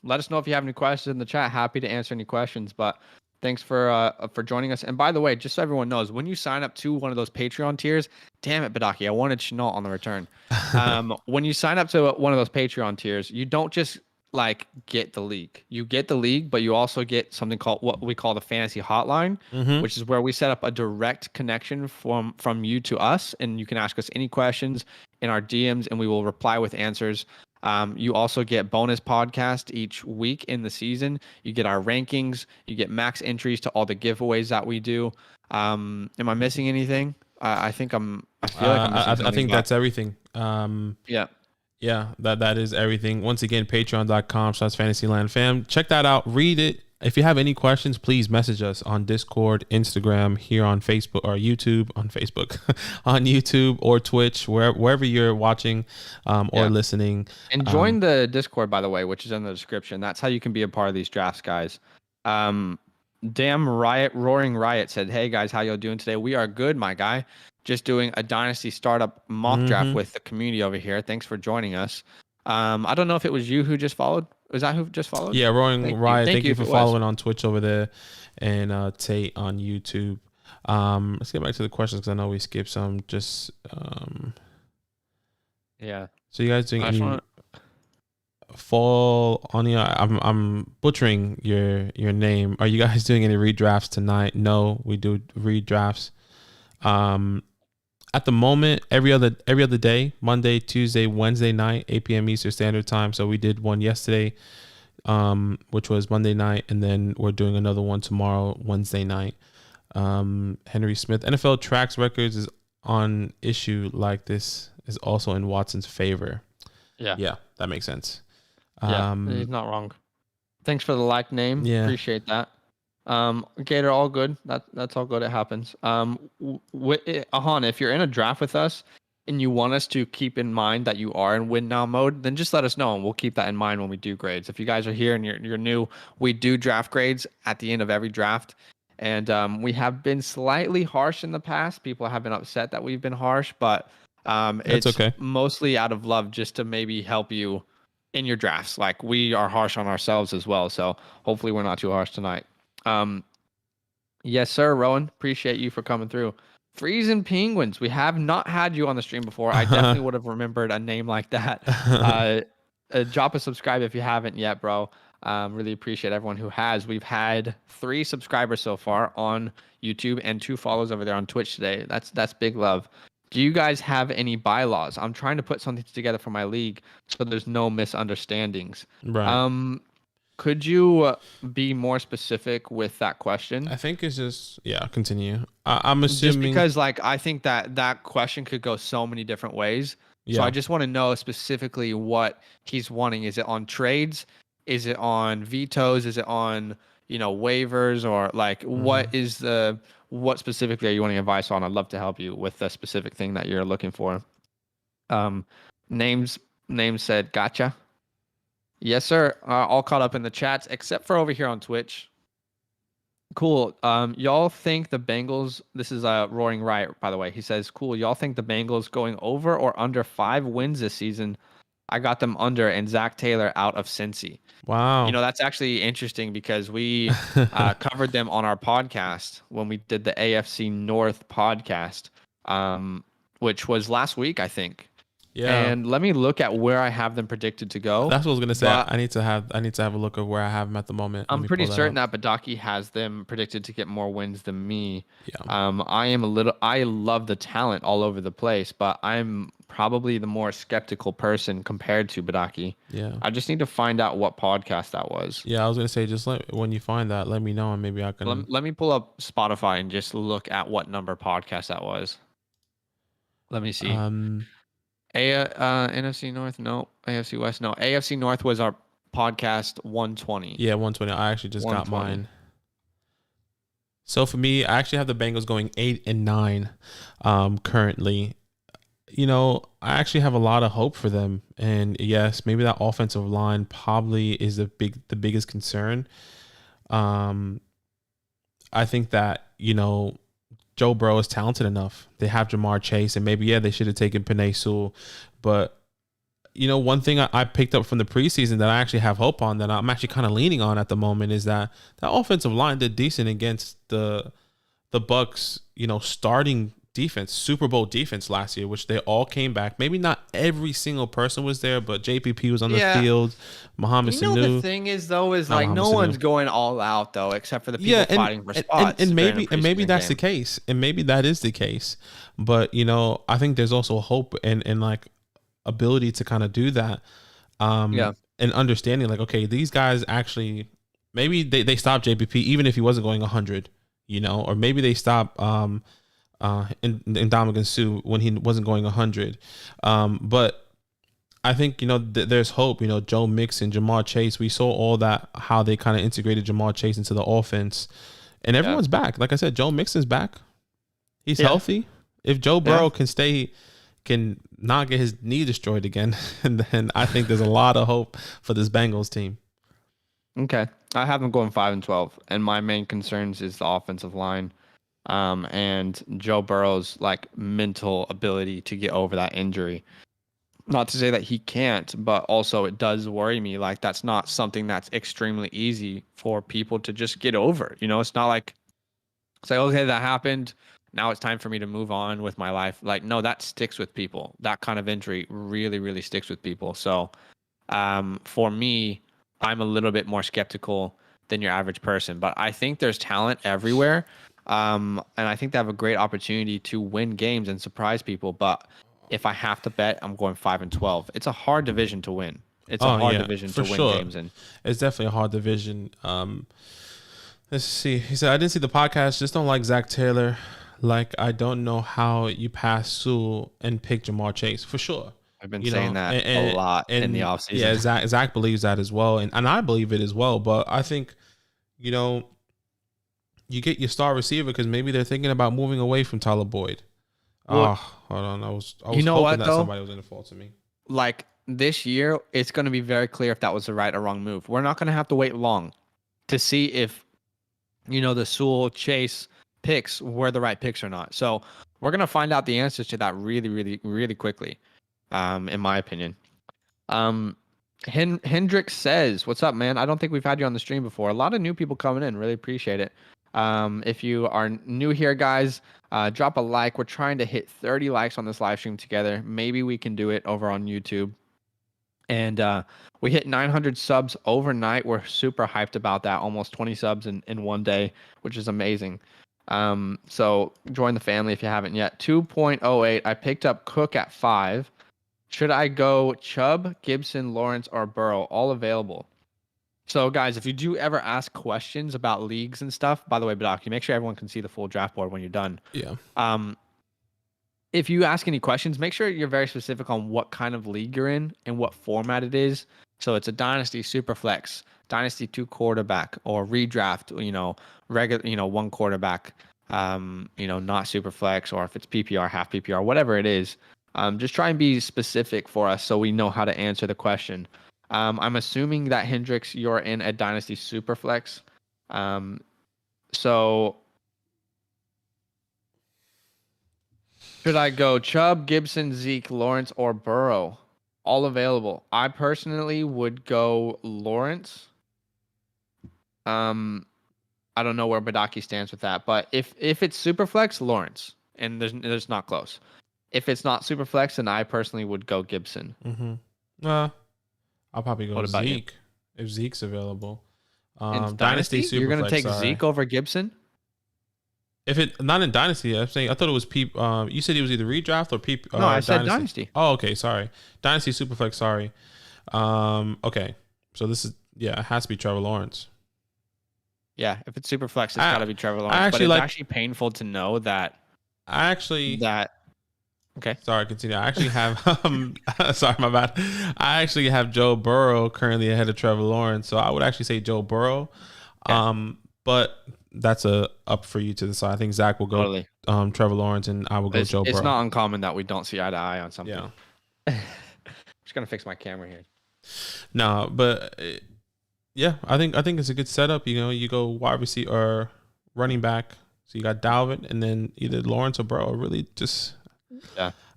let us know if you have any questions in the chat. Happy to answer any questions, but thanks for joining us. And by the way, just so everyone knows, when you sign up to one of those Patreon tiers, damn it, Badaki, I wanted Chenault on the return. When you sign up to one of those Patreon tiers, you don't just like get the league. You get the league, but you also get something called what we call the fantasy hotline, which is where we set up a direct connection from you to us, and you can ask us any questions in our DMs, and we will reply with answers. You also get bonus podcast each week in the season. You get our rankings. You get max entries to all the giveaways that we do. Am I missing anything? I think I feel like I'm missing something. I think that's everything. Yeah, that is everything. Once again, patreon.com/fantasylandfam. Check that out. Read it. If you have any questions, please message us on Discord, Instagram, here on Facebook, or YouTube, on Facebook, on YouTube or Twitch, wherever you're watching or listening. And join the Discord, by the way, which is in the description. That's how you can be a part of these drafts, guys. Roaring Riot said, "Hey guys, how y'all doing today? We are good, my guy. Just doing a Dynasty startup mock draft with the community over here. Thanks for joining us." I don't know if it was you who just followed. Was that who just followed? Yeah, Roaring Riot. Thank you for following on Twitch over there, and Tate on YouTube. Let's get back to the questions because I know we skipped some. Just yeah. So you guys doing any fall on you? I'm butchering your name. Are you guys doing any redrafts tonight? No, we do redrafts. At the moment, every other day, Monday, Tuesday, Wednesday night, 8 p.m. Eastern Standard Time. So we did one yesterday, which was Monday night, and then we're doing another one tomorrow, Wednesday night. Henry Smith, NFL tracks records is on issue like this is also in Watson's favor. Yeah, that makes sense. Yeah, he's not wrong. Thanks for the like name. Yeah. Appreciate that. Gator, all good. That's all good. It happens. Ahan, if you're in a draft with us and you want us to keep in mind that you are in win now mode, then just let us know and we'll keep that in mind when we do grades. If you guys are here and you're new, we do draft grades at the end of every draft. And we have been slightly harsh in the past. People have been upset that we've been harsh, but it's okay. Mostly out of love, just to maybe help you in your drafts. Like, we are harsh on ourselves as well. So hopefully we're not too harsh tonight. Yes, sir, Rowan. Appreciate you for coming through. Freezing Penguins. We have not had you on the stream before. I definitely would have remembered a name like that. Drop a subscribe if you haven't yet, bro. Really appreciate everyone who has. We've had 3 subscribers so far on YouTube and 2 follows over there on Twitch today. That's big love. Do you guys have any bylaws? I'm trying to put something together for my league so there's no misunderstandings. Right. Could you be more specific with that question? I think it's just continue. I'm Just assuming. because, like, I think that question could go so many different ways. So I Yeah. just want to know specifically what he's wanting. Is it on trades? Is it on vetoes? Is it on, waivers? Or like, Hmm. what specifically are you wanting advice on? I'd love to help you with the specific thing that you're looking for. Um, names names said, gotcha. Yes, sir. All caught up in the chats, except for over here on Twitch. Cool. Y'all think the Bengals? This is Roaring Riot, by the way. He says, "Cool. Y'all think the Bengals going over or under 5 wins this season? I got them under, and Zach Taylor out of Cincy. Wow. That's actually interesting because we covered them on our podcast when we did the AFC North podcast, which was last week, I think. Yeah. And let me look at where I have them predicted to go. That's what I was gonna say. But I need to have a look at where I have them at the moment. Let I'm me pretty pull that certain up. that Badaki has them predicted to get more wins than me. Yeah. I love the talent all over the place, but I'm probably the more skeptical person compared to Badaki. Yeah. I just need to find out what podcast that was. Yeah. I was gonna say, just when you find that, let me know, and maybe I can. Let me pull up Spotify and just look at what number podcast that was. Let me see. Um. NFC North, no. AFC West, no. AFC North was our podcast 120. Yeah, 120. I actually just got 120. mine. So for me, I actually have the Bengals going 8-9, currently. I actually have a lot of hope for them, and yes, maybe that offensive line probably is the biggest concern. Um, I think that Joe Burrow is talented enough. They have Jamar Chase, and maybe they should have taken Penei Sewell, but one thing I picked up from the preseason that I actually have hope on, that I'm actually kind of leaning on at the moment, is that offensive line did decent against the Bucks, starting defense, Super Bowl defense last year, which they all came back. Maybe not every single person was there, but JPP was on the field. Mohamed Sanu. The thing is, though, is like no one's going all out, though, except for the people fighting for spots. And maybe that's the case. And maybe that is the case. But, I think there's also hope and like ability to kind of do that. And understanding like, okay, these guys actually, maybe they stopped JPP even if he wasn't going 100, or maybe they stopped in Dominican Sue when he wasn't going 100. But I think, there's hope. Joe Mixon, Jamar Chase, we saw all that, how they kind of integrated Jamar Chase into the offense, and everyone's back. Like I said, Joe Mixon's back. He's healthy. If Joe Burrow can not get his knee destroyed again, then I think there's a lot of hope for this Bengals team. Okay. I have them going 5-12, and my main concerns is the offensive line, and Joe Burrow's like mental ability to get over that injury. Not to say that he can't, but also it does worry me. Like that's not something that's extremely easy for people to just get over. It's not like say, okay, that happened. Now it's time for me to move on with my life. Like, no, that sticks with people. That kind of injury really, really sticks with people. So, for me, I'm a little bit more skeptical than your average person, but I think there's talent everywhere. And I think they have a great opportunity to win games and surprise people. But if I have to bet, I'm going 5-12. It's a hard division to win. It's a hard division to win games in. It's definitely a hard division. Let's see. He said, I didn't see the podcast. Just don't like Zach Taylor. Like, I don't know how you pass Sewell and pick Jamar Chase. For sure. I've been saying that a lot in the offseason. Yeah, Zach believes that as well. And I believe it as well. But I think, you get your star receiver because maybe they're thinking about moving away from Tyler Boyd. Hold on. I was hoping that somebody was going to fall to me. Like, this year, it's going to be very clear if that was the right or wrong move. We're not going to have to wait long to see if, the Sewell Chase picks were the right picks or not. So we're going to find out the answers to that really, really, really quickly, in my opinion. Hendrix says, what's up, man? I don't think we've had you on the stream before. A lot of new people coming in. Really appreciate it. If you are new here, guys, drop a like. We're trying to hit 30 likes on this live stream together. Maybe we can do it over on YouTube. And we hit 900 subs overnight. We're super hyped about that. Almost 20 subs in one day, which is amazing. So join the family if you haven't yet. 2.08. I picked up Cook at 5. Should I go Chubb, Gibson, Lawrence, or Burrow? All available. So, guys, if you do ever ask questions about leagues and stuff, by the way, Badak, you make sure everyone can see the full draft board when you're done. Yeah. If you ask any questions, make sure you're very specific on what kind of league you're in and what format it is. So it's a Dynasty SuperFlex, Dynasty 2 quarterback, or redraft, regular, one quarterback, not SuperFlex, or if it's PPR, half PPR, whatever it is. Just try and be specific for us so we know how to answer the question. I'm assuming that Hendrix, you're in a Dynasty SuperFlex. So should I go Chubb, Gibson, Zeke, Lawrence, or Burrow? All available. I personally would go Lawrence. I don't know where Badaki stands with that, but if it's Superflex, Lawrence, and there's not close. If it's not Superflex, then I personally would go Gibson. I'll probably go Zeke if Zeke's available. Dynasty Superflex, you're gonna take Zeke over Gibson? If it not in Dynasty, I'm saying I thought it was you said it was either redraft or No, I said Dynasty. Oh, okay, sorry. Dynasty Superflex, sorry. Okay. So this is it has to be Trevor Lawrence. Yeah, if it's Superflex, it's got to be Trevor Lawrence. But it's actually painful to know that. Okay. Sorry, continue. I actually have sorry, my bad. I actually have Joe Burrow currently ahead of Trevor Lawrence, so I would actually say Joe Burrow. Okay. But that's up for you to decide. I think Zach will go Trevor Lawrence, and I will go Joe Burrow. It's not uncommon that we don't see eye to eye on something. Yeah. Just gonna fix my camera here. No, but I think it's a good setup. You go wide receiver or running back. So you got Dalvin, and then either Lawrence or Burrow. Really, just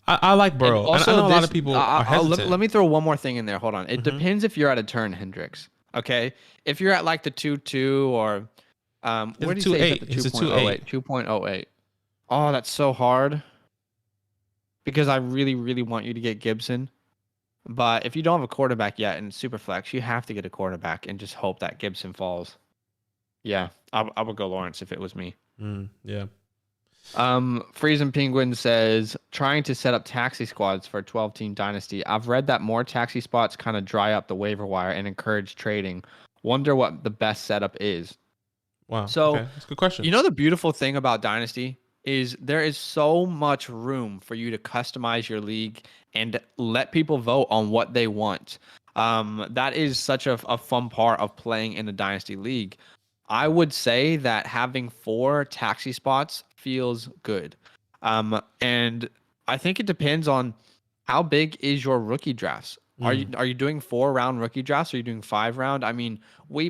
I like Burrow. Also, I know a lot of people are hesitant. Let me throw one more thing in there. Hold on. It depends if you're at a turn, Hendrix. Okay, if you're at like the 2.2 or where do you say it's at the 2.08? 2.08. Oh, that's so hard. Because I really, really want you to get Gibson. But if you don't have a quarterback yet in Superflex, you have to get a quarterback and just hope that Gibson falls. Yeah, I would go Lawrence if it was me. Yeah. Freezing Penguin says, trying to set up taxi squads for a 12-team dynasty. I've read that more taxi spots kind of dry up the waiver wire and encourage trading. Wonder what the best setup is. Wow. So that's a good question. The beautiful thing about Dynasty is there is so much room for you to customize your league and let people vote on what they want. That is such a fun part of playing in a Dynasty league. I would say that having 4 taxi spots feels good. And I think it depends on how big is your rookie drafts. Are you doing 4-round rookie drafts? Or are you doing 5-round? I mean, we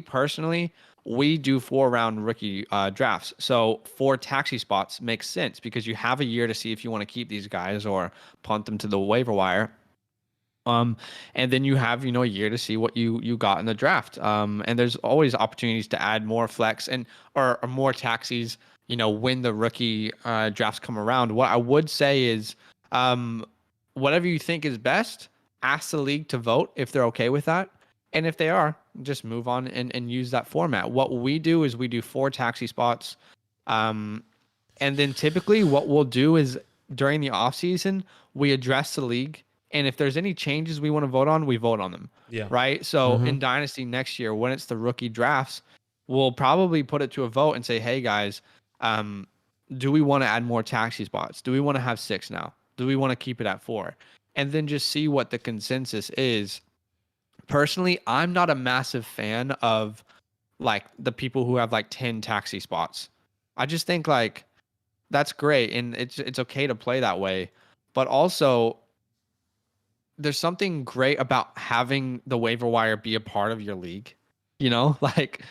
do 4-round rookie drafts. So 4 taxi spots makes sense because you have a year to see if you want to keep these guys or punt them to the waiver wire. And then you have, a year to see what you got in the draft. And there's always opportunities to add more flex or more taxis, when the rookie drafts come around. What I would say is, whatever you think is best, ask the league to vote if they're okay with that. And if they are, just move on and use that format. What we do is we do 4 taxi spots. And then typically what we'll do is during the off season, we address the league. And if there's any changes we want to vote on, we vote on them. Yeah. Right. So in Dynasty next year, when it's the rookie drafts, we'll probably put it to a vote and say, hey guys, do we want to add more taxi spots? Do we want to have 6 now? Do we want to keep it at 4? And then just see what the consensus is. Personally, I'm not a massive fan of like the people who have like 10 taxi spots. I just think like that's great and it's okay to play that way. But also there's something great about having the waiver wire be a part of your league. Like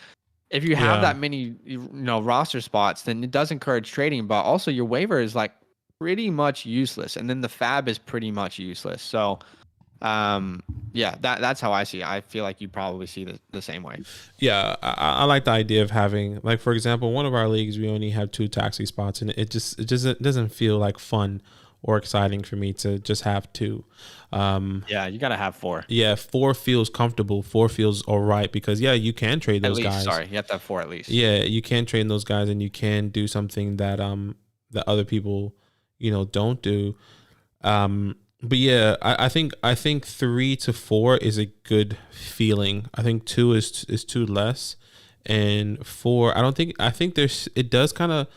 if you have that many roster spots, then it does encourage trading, but also your waiver is like pretty much useless. And then the fab is pretty much useless. So that's how I see it. I feel like you probably see the same way. Yeah, I like the idea of having, like, for example, one of our leagues, we only have 2 taxi spots, and it doesn't feel like fun or exciting for me to just have 2. You gotta have 4. Yeah, 4 feels comfortable. 4 feels all right because you can trade those guys. Sorry, you have to have 4 at least. Yeah, you can trade those guys, and you can do something that that other people don't do. But yeah, I think 3 to 4 is a good feeling. I think 2 is too less, and 4, I think there's it does kind of,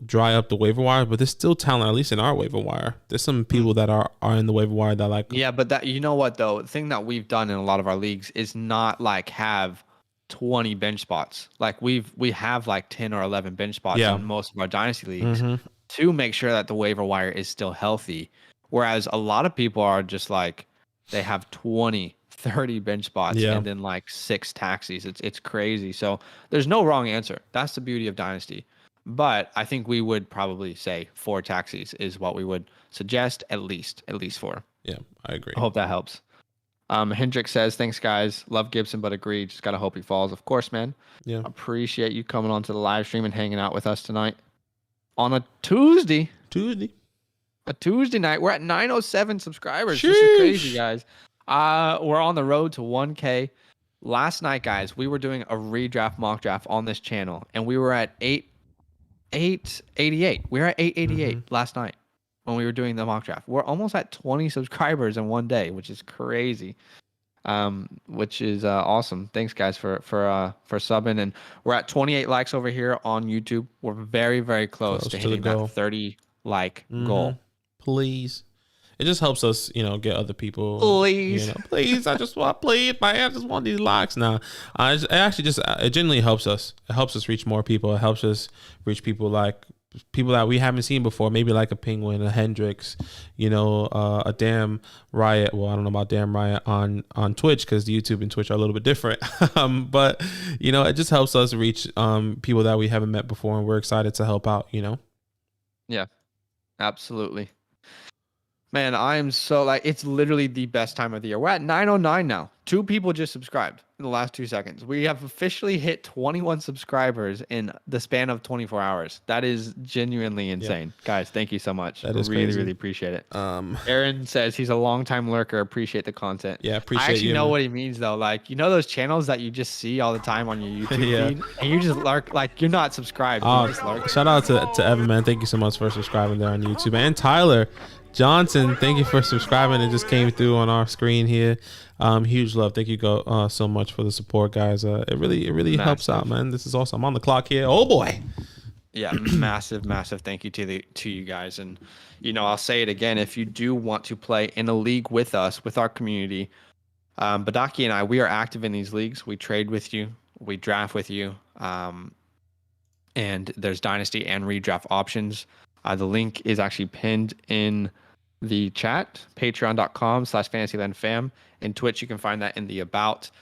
dry up the waiver wire, but there's still talent, at least in our waiver wire. There's some people that are in the waiver wire that like. Yeah, but that, you know what though, the thing that we've done in a lot of our leagues is not like have 20 bench spots. Like we have like 10 or 11 bench spots on most of our dynasty leagues to make sure that the waiver wire is still healthy. Whereas a lot of people are just like they have 20, 30 bench spots and then like 6 taxis. It's crazy. So there's no wrong answer. That's the beauty of dynasty. But I think we would probably say 4 taxis is what we would suggest, at least 4. Yeah, I agree. I hope that helps. Hendrick says, thanks guys. Love Gibson, but agree. Just gotta hope he falls. Of course, man. Yeah. Appreciate you coming on to the live stream and hanging out with us tonight on a Tuesday. A Tuesday night. We're at 907 subscribers. Sheesh. This is crazy, guys. We're on the road to 1K. Last night, guys, we were doing a redraft mock draft on this channel, and we were at 888. We were at 888 last night when we were doing the mock draft. We're almost at 20 subscribers in one day, which is crazy. Which is awesome. Thanks guys for subbing, and we're at 28 likes over here on YouTube. We're very, very close to hitting that 30 like goal. Please. It just helps us, get other people. Please. Please. I just want these likes now. It genuinely helps us. It helps us reach more people. It helps us reach people that we haven't seen before. Maybe like a Penguin, a Hendrix, a Damn Riot. Well, I don't know about Damn Riot on Twitch because YouTube and Twitch are a little bit different. But, it just helps us reach people that we haven't met before, and we're excited to help out, Yeah, absolutely. Man, I am so it's literally the best time of the year. We're at 909 now. 2 people just subscribed in the last 2 seconds. We have officially hit 21 subscribers in the span of 24 hours. That is genuinely insane. Guys, thank you so much. That is really, crazy. really appreciate it. Aaron says he's a long-time lurker. Appreciate the content. Yeah, appreciate I actually you, know man. what he means, though. Those channels that you just see all the time on your YouTube feed, and you just lurk, you're not subscribed. You just lurk. Shout out to Evan, man. Thank you so much for subscribing there on YouTube. And Tyler Johnson, thank you for subscribing. It just came through on our screen here. Huge love. Thank you so much for the support, guys. It really helps out, man. This is awesome. I'm on the clock here. Oh boy. Yeah, massive thank you to you guys. And I'll say it again, if you do want to play in a league with us, with our community, Badaki and I, we are active in these leagues. We trade with you, we draft with you, and there's dynasty and redraft options. The link is actually pinned in the chat, patreon.com/fantasylandfam. In Twitch, you can find that in the about.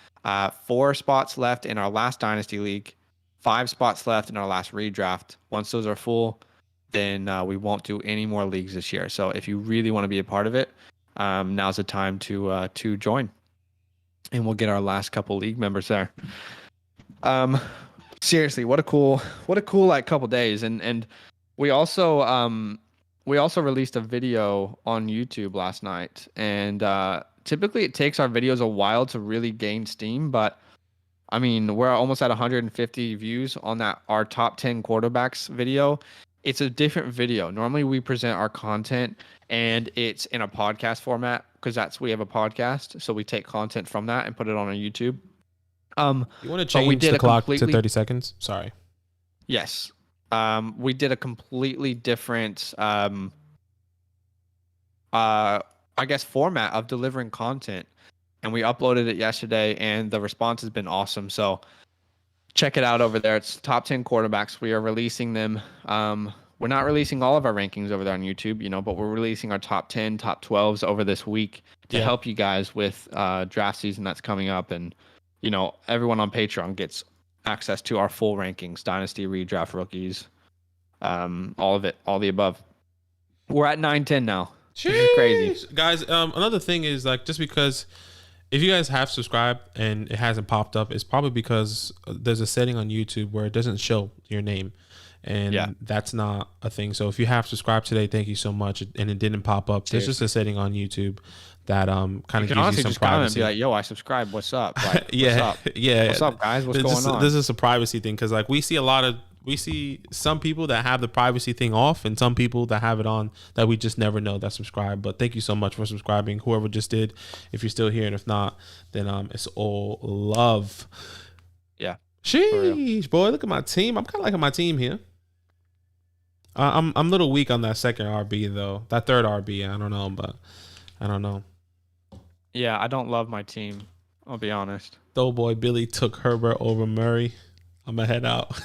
4 spots left in our last dynasty league, 5 spots left in our last redraft. Once those are full, then we won't do any more leagues this year. So if you really want to be a part of it, now's the time to join, and we'll get our last couple league members there. Seriously, what a cool couple days. And we also released a video on YouTube last night, and typically it takes our videos a while to really gain steam, but I mean, we're almost at 150 views on our top 10 quarterbacks video. It's a different video. Normally we present our content and it's in a podcast format because we have a podcast. So we take content from that and put it on our YouTube. You want to change the clock to 30 seconds? Sorry. Yes. We did a completely different, I guess, format of delivering content, and we uploaded it yesterday, and the response has been awesome. So check it out over there. It's top 10 quarterbacks. We are releasing them. We're not releasing all of our rankings over there on YouTube, but we're releasing our top 10, top 12s over this week to help you guys with draft season that's coming up. And, everyone on Patreon gets access to our full rankings, dynasty, redraft, rookies, all of it, all the above. We're at 9-10 now. Which is crazy, guys. Another thing is just because if you guys have subscribed and it hasn't popped up, it's probably because there's a setting on YouTube where it doesn't show your name, and that's not a thing. So if you have subscribed today, thank you so much, and it didn't pop up. Seriously. There's just a setting on YouTube that kind of gives you some privacy. And be like, yo, I subscribed. What's up? What's up? Yeah. What's up, guys? What's going on? This is a privacy thing because we see a lot of We see some people that have the privacy thing off and some people that have it on that we just never know that subscribe. But thank you so much for subscribing. Whoever just did, if you're still here, and if not, then it's all love. Yeah. Sheesh, boy, look at my team. I'm kind of liking my team here. I'm a little weak on that second RB though. That third RB, I don't know, but I don't know. Yeah, I don't love my team. I'll be honest. Doughboy Billy took Herbert over Murray. I'm gonna head out.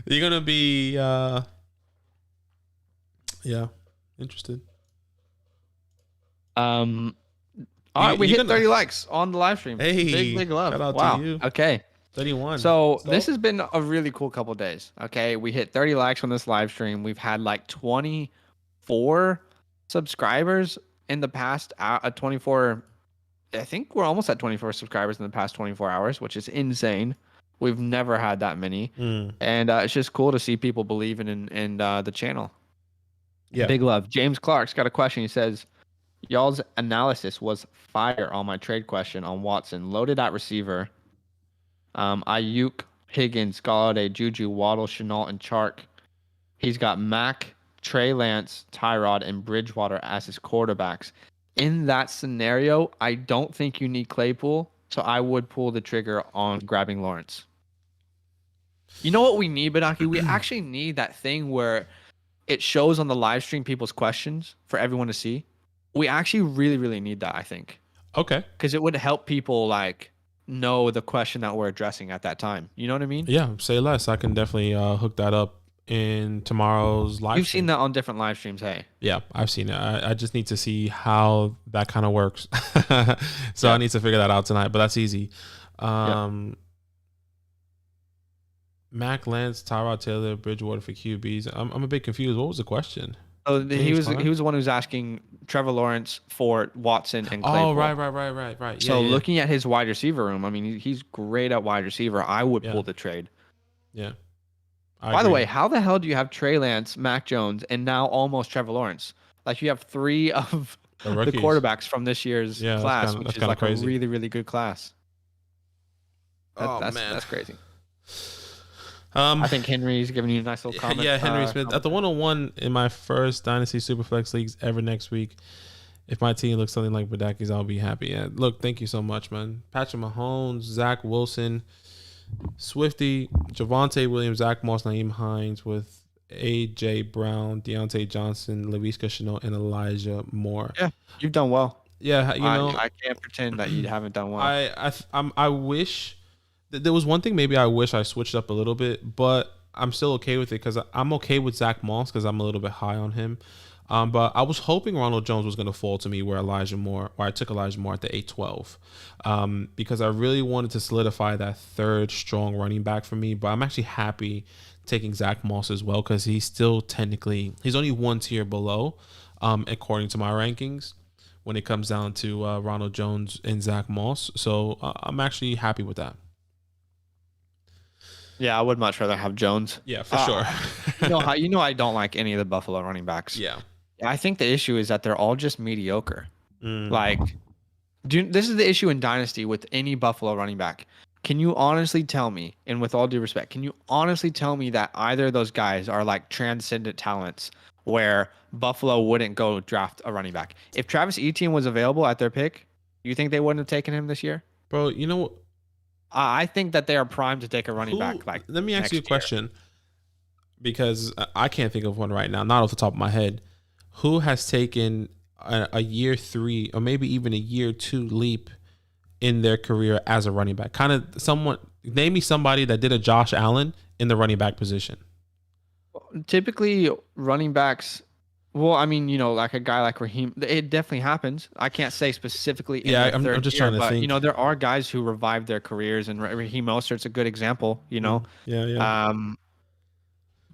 You're gonna be interested. All right, we hit 30 likes on the live stream. Hey, big love. Shout out wow. to you. Okay. 31. So this has been a really cool couple days. Okay, we hit 30 likes on this live stream. We've had like 24 subscribers in the past 24. I think we're almost at 24 subscribers in the past 24 hours, which is insane. We've never had that many, and it's just cool to see people believing in the channel. Yeah, big love. James Clark's got a question. He says, "Y'all's analysis was fire on my trade question on Watson. Loaded at receiver. Ayuk, Higgins, Galladay, Juju, Waddle, Shenault, and Chark. He's got Mac, Trey Lance, Tyrod, and Bridgewater as his quarterbacks. In that scenario, I don't think you need Claypool, so I would pull the trigger on grabbing Lawrence." You know what we need, Badaki? We actually need that thing where it shows on the live stream people's questions for everyone to see. We actually really, really need that, I think. Okay. Because it would help people like know the question that we're addressing at that time. You know what I mean? Yeah, say less. I can definitely hook that up in tomorrow's live You've stream. seen that on different live streams, hey? Yeah, I've seen it. I just need to see how that kind of works. So I need to figure that out tonight, but that's easy. Mac, Lance, Tyrod Taylor, Bridgewater for QBs. I'm a bit confused. What was the question? Oh, he was the one who's asking Trevor Lawrence for Watson and Claypool. Oh, right. Yeah, so looking at his wide receiver room, I mean, he's great at wide receiver. I would pull the trade. Yeah. By the way, how the hell do you have Trey Lance, Mac Jones, and now almost Trevor Lawrence? Like you have three of the quarterbacks from this year's class, which is like crazy. A really, really good class. That's crazy. I think Henry's giving you a nice little comment. Yeah, Henry Smith. At the 101 in my first Dynasty SuperFlex leagues ever next week, if my team looks something like Badaki's, I'll be happy. Yeah, look, thank you so much, man. Patrick Mahomes, Zach Wilson, Swifty, Javonte Williams, Zach Moss, Naeem Hines with A.J. Brown, Deontay Johnson, Laviska Shenault, and Elijah Moore. Yeah, you've done well. Yeah, I can't pretend that you haven't done well. I wish... There was one thing maybe I wish I switched up a little bit, but I'm still okay with it because I'm okay with Zach Moss because I'm a little bit high on him. But I was hoping Ronald Jones was going to fall to me where I took Elijah Moore at the 8-12 because I really wanted to solidify that third strong running back for me. But I'm actually happy taking Zach Moss as well because he's only one tier below according to my rankings when it comes down to Ronald Jones and Zach Moss. So I'm actually happy with that. Yeah, I would much rather have Jones. Yeah, for sure. you know I don't like any of the Buffalo running backs. Yeah. I think the issue is that they're all just mediocre. Like, this is the issue in Dynasty with any Buffalo running back. Can you honestly tell me, and with all due respect, can you honestly tell me that either of those guys are like transcendent talents where Buffalo wouldn't go draft a running back? If Travis Etienne was available at their pick, you think they wouldn't have taken him this year? Bro, you know what? I think that they are primed to take a running back. Like, let me ask you a question, because I can't think of one right now, not off the top of my head. Who has taken a year 3 or maybe even a year 2 leap in their career as a running back? Kind of name me somebody that did a Josh Allen in the running back position. Typically, running backs. Well, I mean, like a guy like Raheem, it definitely happens. I can't say specifically. I'm just trying to think. There are guys who revive their careers, and Raheem Mostert's a good example. Yeah.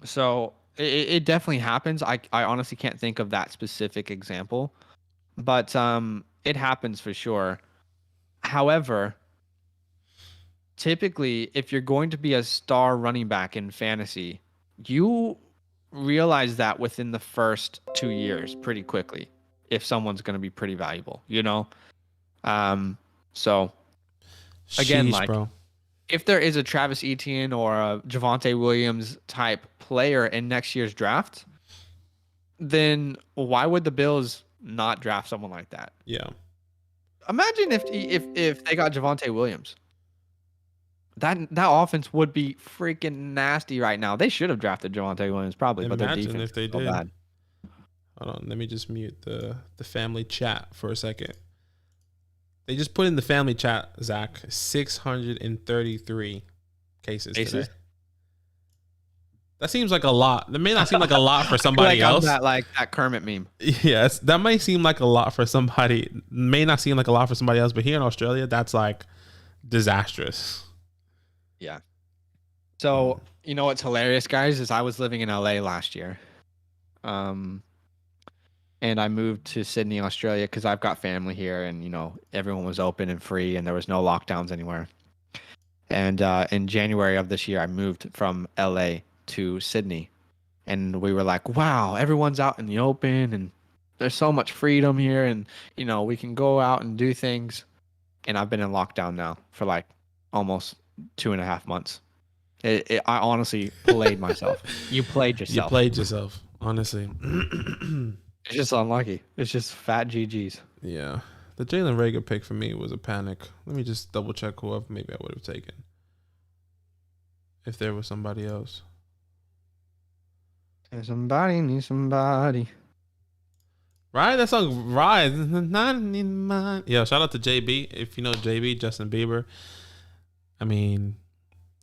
So it definitely happens. I honestly can't think of that specific example, but it happens for sure. However, typically, if you're going to be a star running back in fantasy, you realize that within the first 2 years pretty quickly if someone's going to be pretty valuable, so again, bro. if there is a Travis Etienne or a Javonte Williams type player in next year's draft, then why would the Bills not draft someone like that? Yeah. Imagine if they got Javonte Williams. That offense would be freaking nasty right now. They should have drafted Javonte Williams probably, but their Imagine defense if they is so did. bad. Hold on, let me just mute the family chat for a second. They just put in the family chat, Zach, 633 cases today. That seems like a lot. That may not seem like a lot for somebody else. Like that Kermit meme. Yes, that might seem like a lot for somebody. May not seem like a lot for somebody else, but here in Australia, that's like disastrous. Yeah. So, you know what's hilarious, guys, is I was living in LA last year. And I moved to Sydney, Australia, because I've got family here, and you know everyone was open and free, and there was no lockdowns anywhere. And in January of this year, I moved from LA to Sydney, and we were like, "Wow, everyone's out in the open, and there's so much freedom here, and you know we can go out and do things." And I've been in lockdown now for like almost 2.5 months. I honestly played myself. You played yourself. You played yourself, honestly. It's just unlucky. It's just fat GGs. Yeah. The Jalen Reagor pick for me was a panic. Let me just double check whoever maybe I would have taken if there was somebody else. There's somebody, need somebody. Right? That song, Rise. Yeah, shout out to JB. If you know JB, Justin Bieber. I mean,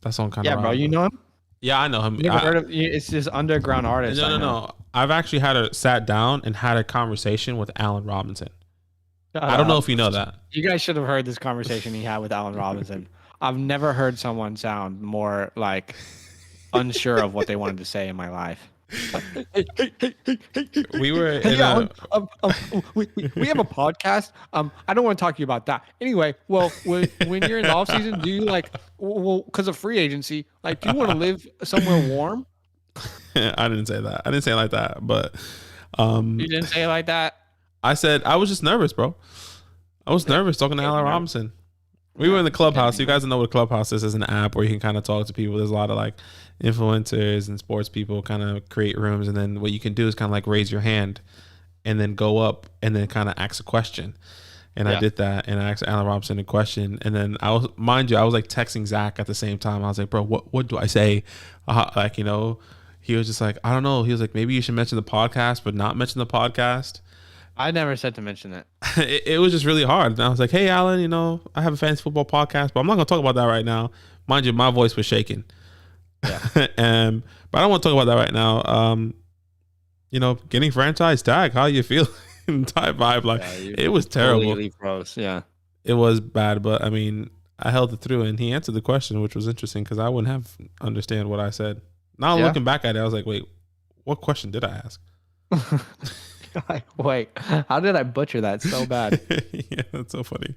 that song kind of. Yeah, bro, you know him? Yeah, I know him. You never heard of? It's this underground artist. No. I've actually sat down and had a conversation with Allen Robinson. I don't know if you know that. You guys should have heard this conversation he had with Allen Robinson. I've never heard someone sound more like unsure of what they wanted to say in my life. We were we have a podcast. I don't want to talk to you about that. Anyway, well, when you're in the off season, do you because of free agency, like, do you want to live somewhere warm? I didn't say that. I didn't say it like that, but you didn't say it like that. I said I was just nervous, bro. I was nervous talking to Allen Robinson. We were in the Clubhouse. You guys know what a Clubhouse is. It's an app where you can kind of talk to people. There's a lot of like influencers and sports people kind of create rooms. And then what you can do is kind of like raise your hand and then go up and then kind of ask a question. And I did that. And I asked Allen Robinson a question. And then I was like texting Zach at the same time. I was like, bro, what do I say? Like, you know, he was just like, I don't know. He was like, maybe you should mention the podcast, but not mention the podcast. I never said to mention it. It was just really hard. And I was like, hey, Alan, you know, I have a fantasy football podcast, but I'm not going to talk about that right now. Mind you, my voice was shaking. Yeah. But I don't want to talk about that right now. You know, getting franchise tag, how you feel? Type vibe. Like, it was terrible. Gross. Yeah. It was bad, but I mean, I held it through and he answered the question, which was interesting because I wouldn't have understand what I said. Now looking back at it, I was like, wait, what question did I ask? Wait, how did I butcher that so bad? Yeah, that's so funny.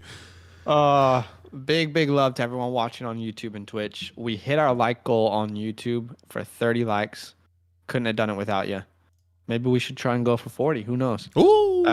Big love to everyone watching on YouTube and Twitch. We hit our like goal on YouTube for 30 likes. Couldn't have done it without you. Maybe we should try and go for 40. Who knows? Ooh.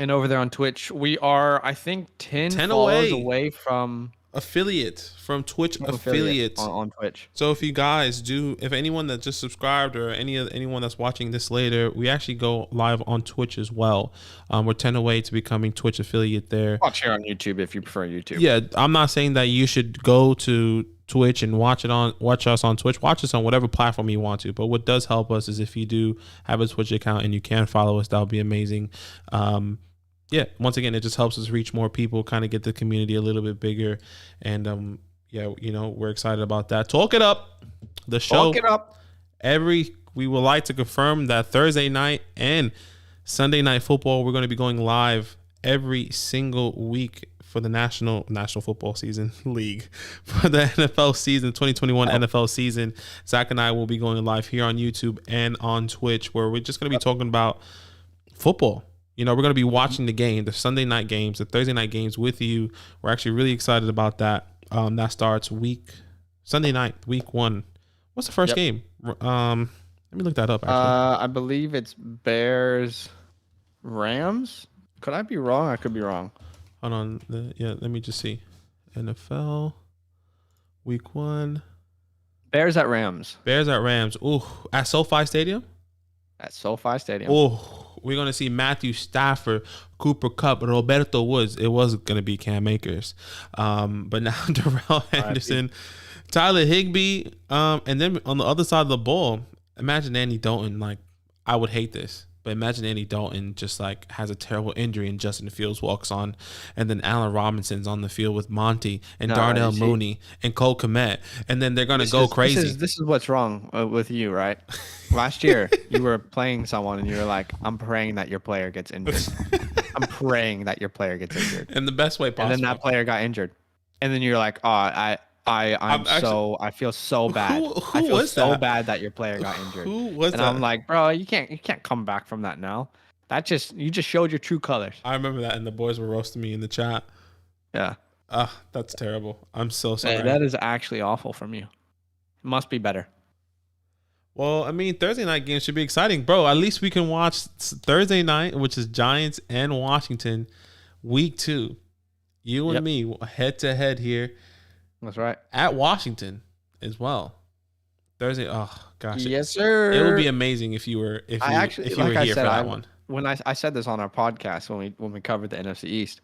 And over there on Twitch, we are, I think, 10 follows away from affiliate from Twitch affiliate on Twitch. So if you guys if anyone that just subscribed or anyone that's watching this later, we actually go live on Twitch as well. We're 10 away to becoming Twitch affiliate there. Watch here on YouTube if you prefer YouTube. Yeah, I'm not saying that you should go to Twitch and watch us on Twitch. Watch us on whatever platform you want to. But what does help us is if you do have a Twitch account and you can follow us, that would be amazing. Yeah, once again, it just helps us reach more people, kind of get the community a little bit bigger. And yeah, you know, we're excited about that. Talk It Up, the show. Talk It Up. We would like to confirm that Thursday night and Sunday night football, we're going to be going live every single week for the National Football Season League. For the NFL season, 2021 NFL season, Zach and I will be going live here on YouTube and on Twitch, where we're just going to be talking about football. You know, we're going to be watching the Sunday night games, the Thursday night games with you. We're actually really excited about that. That starts Sunday night, week 1. What's the first game? Let me look that up, actually. I believe it's Bears, Rams. Could I be wrong? I could be wrong. Hold on. Let me just see. NFL. Week 1. Bears at Rams. Bears at Rams. Ooh, at SoFi Stadium? At SoFi Stadium. Oh, we're going to see Matthew Stafford, Cooper Kupp, Roberto Woods. It was going to be Cam Akers. But now Darrell Henderson, Tyler Higbee. And then on the other side of the ball, imagine Andy Dalton. Like, I would hate this. But imagine Andy Dalton just like has a terrible injury and Justin Fields walks on, and then Allen Robinson's on the field with Monty and Darnell Mooney and Cole Kmet, and then they're gonna go crazy. This is what's wrong with you, right? Last year you were playing someone and you were like, "I'm praying that your player gets injured. I'm praying that your player gets injured." In the best way possible. And then that player got injured, and then you're like, "Oh, I feel so bad. I feel so bad that your player got injured." Who was and that? I'm like, bro, you can't come back from that now. You just showed your true colors. I remember that, and the boys were roasting me in the chat. Yeah. That's terrible. I'm so sorry. Hey, that is actually awful from you. It must be better. Well, I mean, Thursday night games should be exciting, bro. At least we can watch Thursday night, which is Giants and Washington, week 2. You and me head to head here. That's right. At Washington as well. Thursday. Oh gosh. Yes, sir. It would be amazing if you were here for that one. When I said this on our podcast when we covered the NFC East,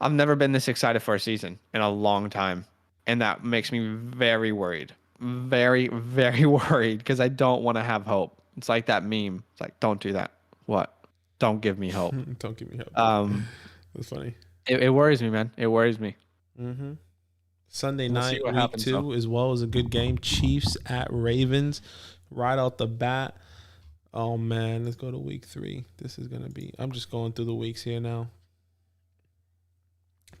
I've never been this excited for a season in a long time, and that makes me very worried. Very, very worried because I don't want to have hope. It's like that meme. It's like, don't do that. What? Don't give me hope. Don't give me hope. That's funny. It worries me, man. It worries me. Mm-hmm. Sunday night, week 2, as well as a good game. Chiefs at Ravens, right out the bat. Oh man, let's go to week 3. This is gonna be. I'm just going through the weeks here now.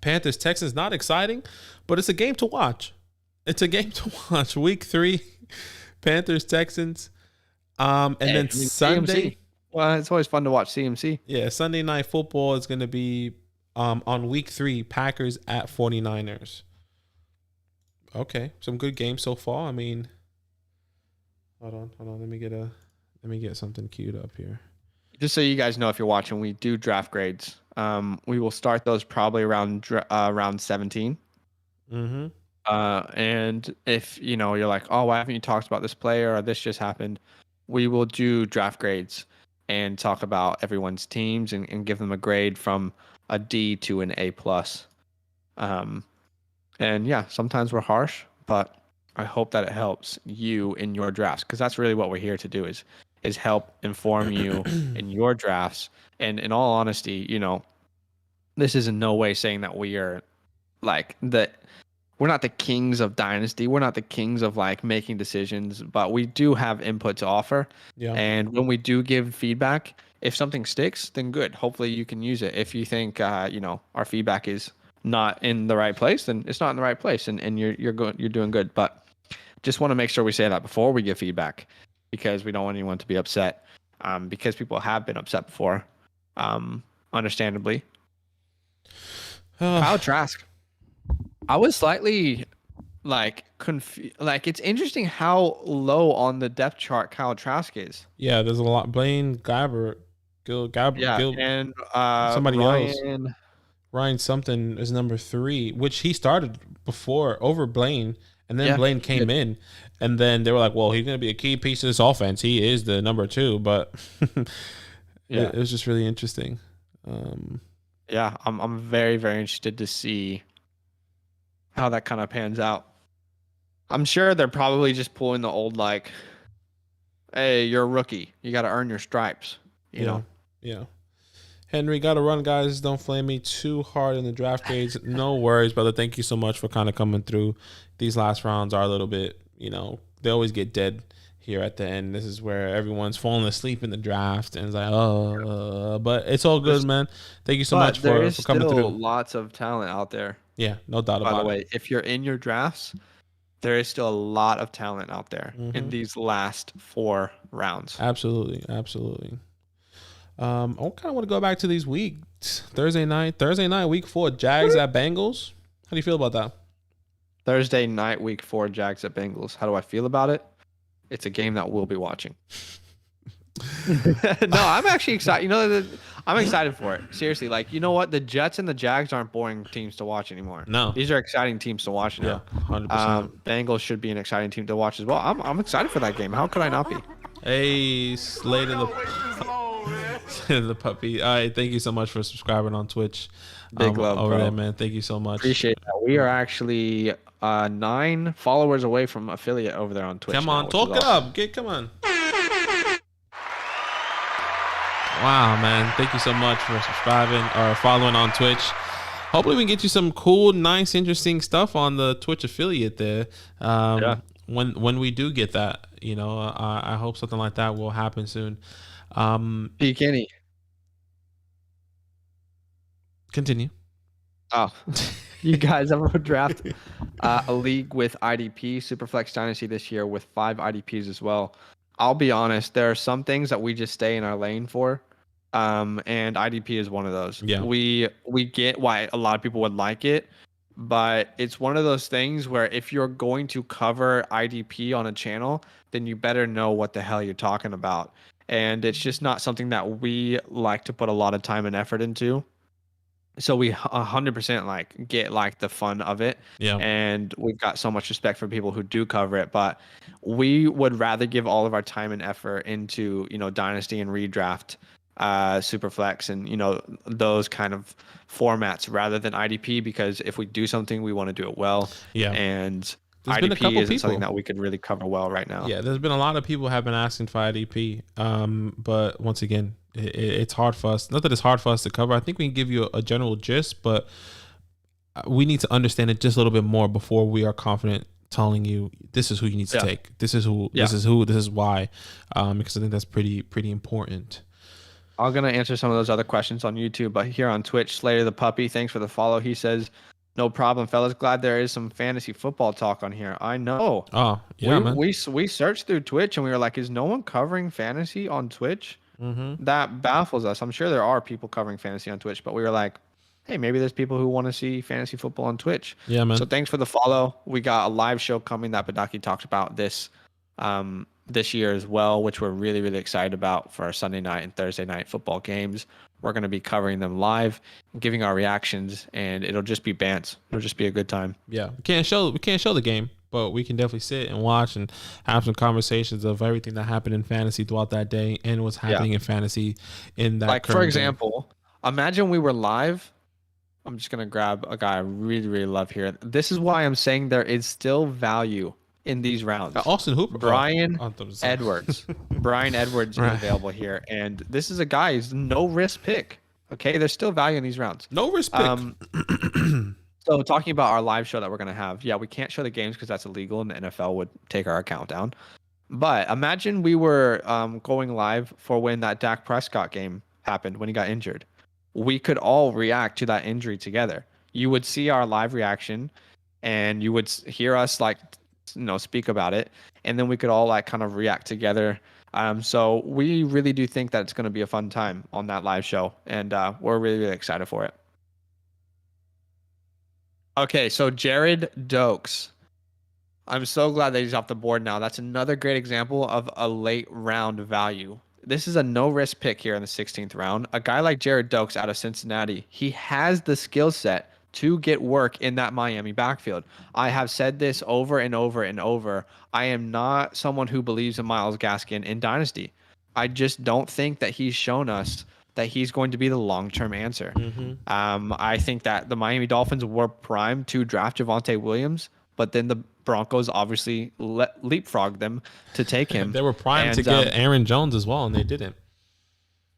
Panthers Texans, not exciting, but it's a game to watch. It's a game to watch. Week 3, Panthers Texans, and then Sunday. CMC. Well, it's always fun to watch CMC. Yeah, Sunday night football is gonna be on week 3. Packers at 49ers. Okay, some good games so far. I mean, hold on. Let me get something queued up here. Just so you guys know, if you're watching, we do draft grades. We will start those probably around 17. Mm-hmm. And if you're like, oh, why haven't you talked about this player or this just happened? We will do draft grades and talk about everyone's teams and give them a grade from a D to an A+. And yeah, sometimes we're harsh, but I hope that it helps you in your drafts, because that's really what we're here to do is help inform you in your drafts. And in all honesty, this is in no way saying that we are like we're not the kings of Dynasty. We're not the kings of like making decisions, but we do have input to offer. Yeah. And when we do give feedback, if something sticks, then good. Hopefully you can use it. If you think, our feedback is not in the right place, then it's not in the right place, and you're doing good. But just want to make sure we say that before we give feedback, because we don't want anyone to be upset, because people have been upset before, understandably. Kyle Trask, I was slightly confused. Like, it's interesting how low on the depth chart Kyle Trask is. Yeah, there's a lot. Blaine Gabbert, and somebody else. Ryan something is number 3, which he started before over Blaine, and then Blaine came in, and then they were like, well, he's going to be a key piece of this offense. He is the number 2, but it was just really interesting. I'm very, very interested to see how that kind of pans out. I'm sure they're probably just pulling the old, like, hey, you're a rookie. You got to earn your stripes, you know? Yeah. Henry, got to run, guys. Don't flame me too hard in the draft grades. No worries, brother. Thank you so much for kind of coming through. These last rounds are a little bit, they always get dead here at the end. This is where everyone's falling asleep in the draft, and it's like, but it's all good, man. Thank you so much for coming through. There is still lots of talent out there. Yeah, no doubt about it. By the way, if you're in your drafts, there is still a lot of talent out there in these last 4 rounds. Absolutely. I kind of want to go back to these weeks. Thursday night, week 4, Jags at Bengals. How do you feel about that? Thursday night, week 4, Jags at Bengals. How do I feel about it? It's a game that we'll be watching. No, I'm actually excited. I'm excited for it. Seriously, like you know what? The Jets and the Jags aren't boring teams to watch anymore. No. These are exciting teams to watch Yeah, now. 100%. Bengals should be an exciting team to watch as well. I'm excited for that game. How could I not be? Hey, Slade of the puppy. All right, thank you so much for subscribing on Twitch. Big love, over bro. there, man. Thank you so much. Appreciate that. We are actually 9 followers away from affiliate over there on Twitch. Come now, on, which talk is it awesome. up. Come on. Wow, man. Thank you so much for subscribing or following on Twitch. Hopefully we can get you some cool, nice, interesting stuff on the Twitch affiliate there. Yeah. When we do get that, I hope something like that will happen soon. P. Kenny. Continue. Oh, you guys ever draft a league with IDP SuperFlex Dynasty this year with 5 IDPs as well? I'll be honest, there are some things that we just stay in our lane for, and IDP is one of those. Yeah. We get why a lot of people would like it, but it's one of those things where if you're going to cover IDP on a channel, then you better know what the hell you're talking about. And it's just not something that we like to put a lot of time and effort into. So we 100% like get like the fun of it. Yeah. And we've got so much respect for people who do cover it, but we would rather give all of our time and effort into, Dynasty and redraft, Superflex and, those kind of formats rather than IDP, because if we do something, we want to do it well. Yeah. And There's been a IDP couple isn't people. something that we could really cover well right now. Yeah, there's been a lot of people have been asking for IDP. But once again, it's hard for us. Not that it's hard for us to cover. I think we can give you a general gist, but we need to understand it just a little bit more before we are confident telling you this is who you need to take. This is who. This is who. This is why. Because I think that's pretty important. I'm gonna answer some of those other questions on YouTube, but here on Twitch, Slayer the Puppy, thanks for the follow. He says, "No problem, fellas. Glad there is some fantasy football talk on here." I know. Oh yeah, man. We searched through Twitch and we were like, "Is no one covering fantasy on Twitch?" That baffles us. I'm sure there are people covering fantasy on Twitch, but we were like, "Hey, maybe there's people who want to see fantasy football on Twitch." Yeah, man. So thanks for the follow. We got a live show coming that Badaki talked about this year as well, which we're really, really excited about for our Sunday night and Thursday night football games. We're going to be covering them live, giving our reactions, and it'll just be bants. It'll just be a good time. Yeah, we can't show the game, but we can definitely sit and watch and have some conversations of everything that happened in fantasy throughout that day and what's happening in fantasy in that. Like, for example, imagine we were live. I'm just going to grab a guy I really, really love here. This is why I'm saying there is still value in these rounds. Austin Hooper. Brian Edwards. Brian Edwards is available here. And this is a guy who's no risk pick. Okay, there's still value in these rounds. No risk pick. So talking about our live show that we're going to have, we can't show the games because that's illegal and the NFL would take our account down. But imagine we were going live for when that Dak Prescott game happened, when he got injured. We could all react to that injury together. You would see our live reaction and you would hear us like, speak about it. And then we could all like kind of react together. So we really do think that it's going to be a fun time on that live show. And we're really, really excited for it. Okay, so Jared Dokes. I'm so glad that he's off the board now. That's another great example of a late round value. This is a no-risk pick here in the 16th round. A guy like Jared Dokes out of Cincinnati, he has the skill set to get work in that Miami backfield. I have said this over and over and over. I am not someone who believes in Myles Gaskin in Dynasty. I just don't think that he's shown us that he's going to be the long-term answer. I think that the Miami Dolphins were primed to draft Javonte Williams, but then the Broncos obviously leapfrogged them to take him. They were primed to get Aaron Jones as well, and they didn't.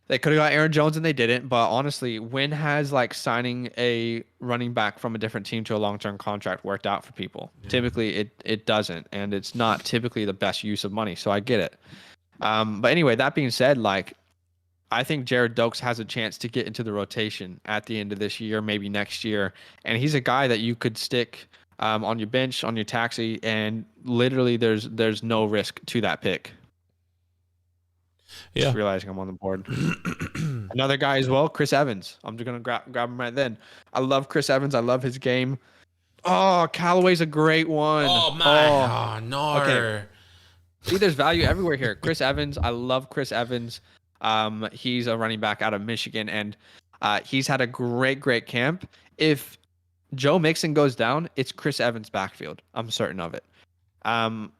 They could have got Aaron Jones and they didn't. But honestly, when has like signing a running back from a different team to a long-term contract worked out for people? Yeah. Typically, it doesn't, and it's not typically the best use of money. So I get it. But anyway, that being said, like, I think Jared Dokes has a chance to get into the rotation at the end of this year, maybe next year, and he's a guy that you could stick on your bench, on your taxi, and literally there's no risk to that pick. Yeah. Just realizing I'm on the board. Another guy as well, Chris Evans. I'm just gonna grab him right then. I love Chris Evans. I love his game. Oh, Callaway's a great one. Oh man, no. Okay. See, there's value everywhere here. Chris Evans, I love Chris Evans. He's a running back out of Michigan, and he's had a great camp. If Joe Mixon goes down, it's Chris Evans' backfield. I'm certain of it.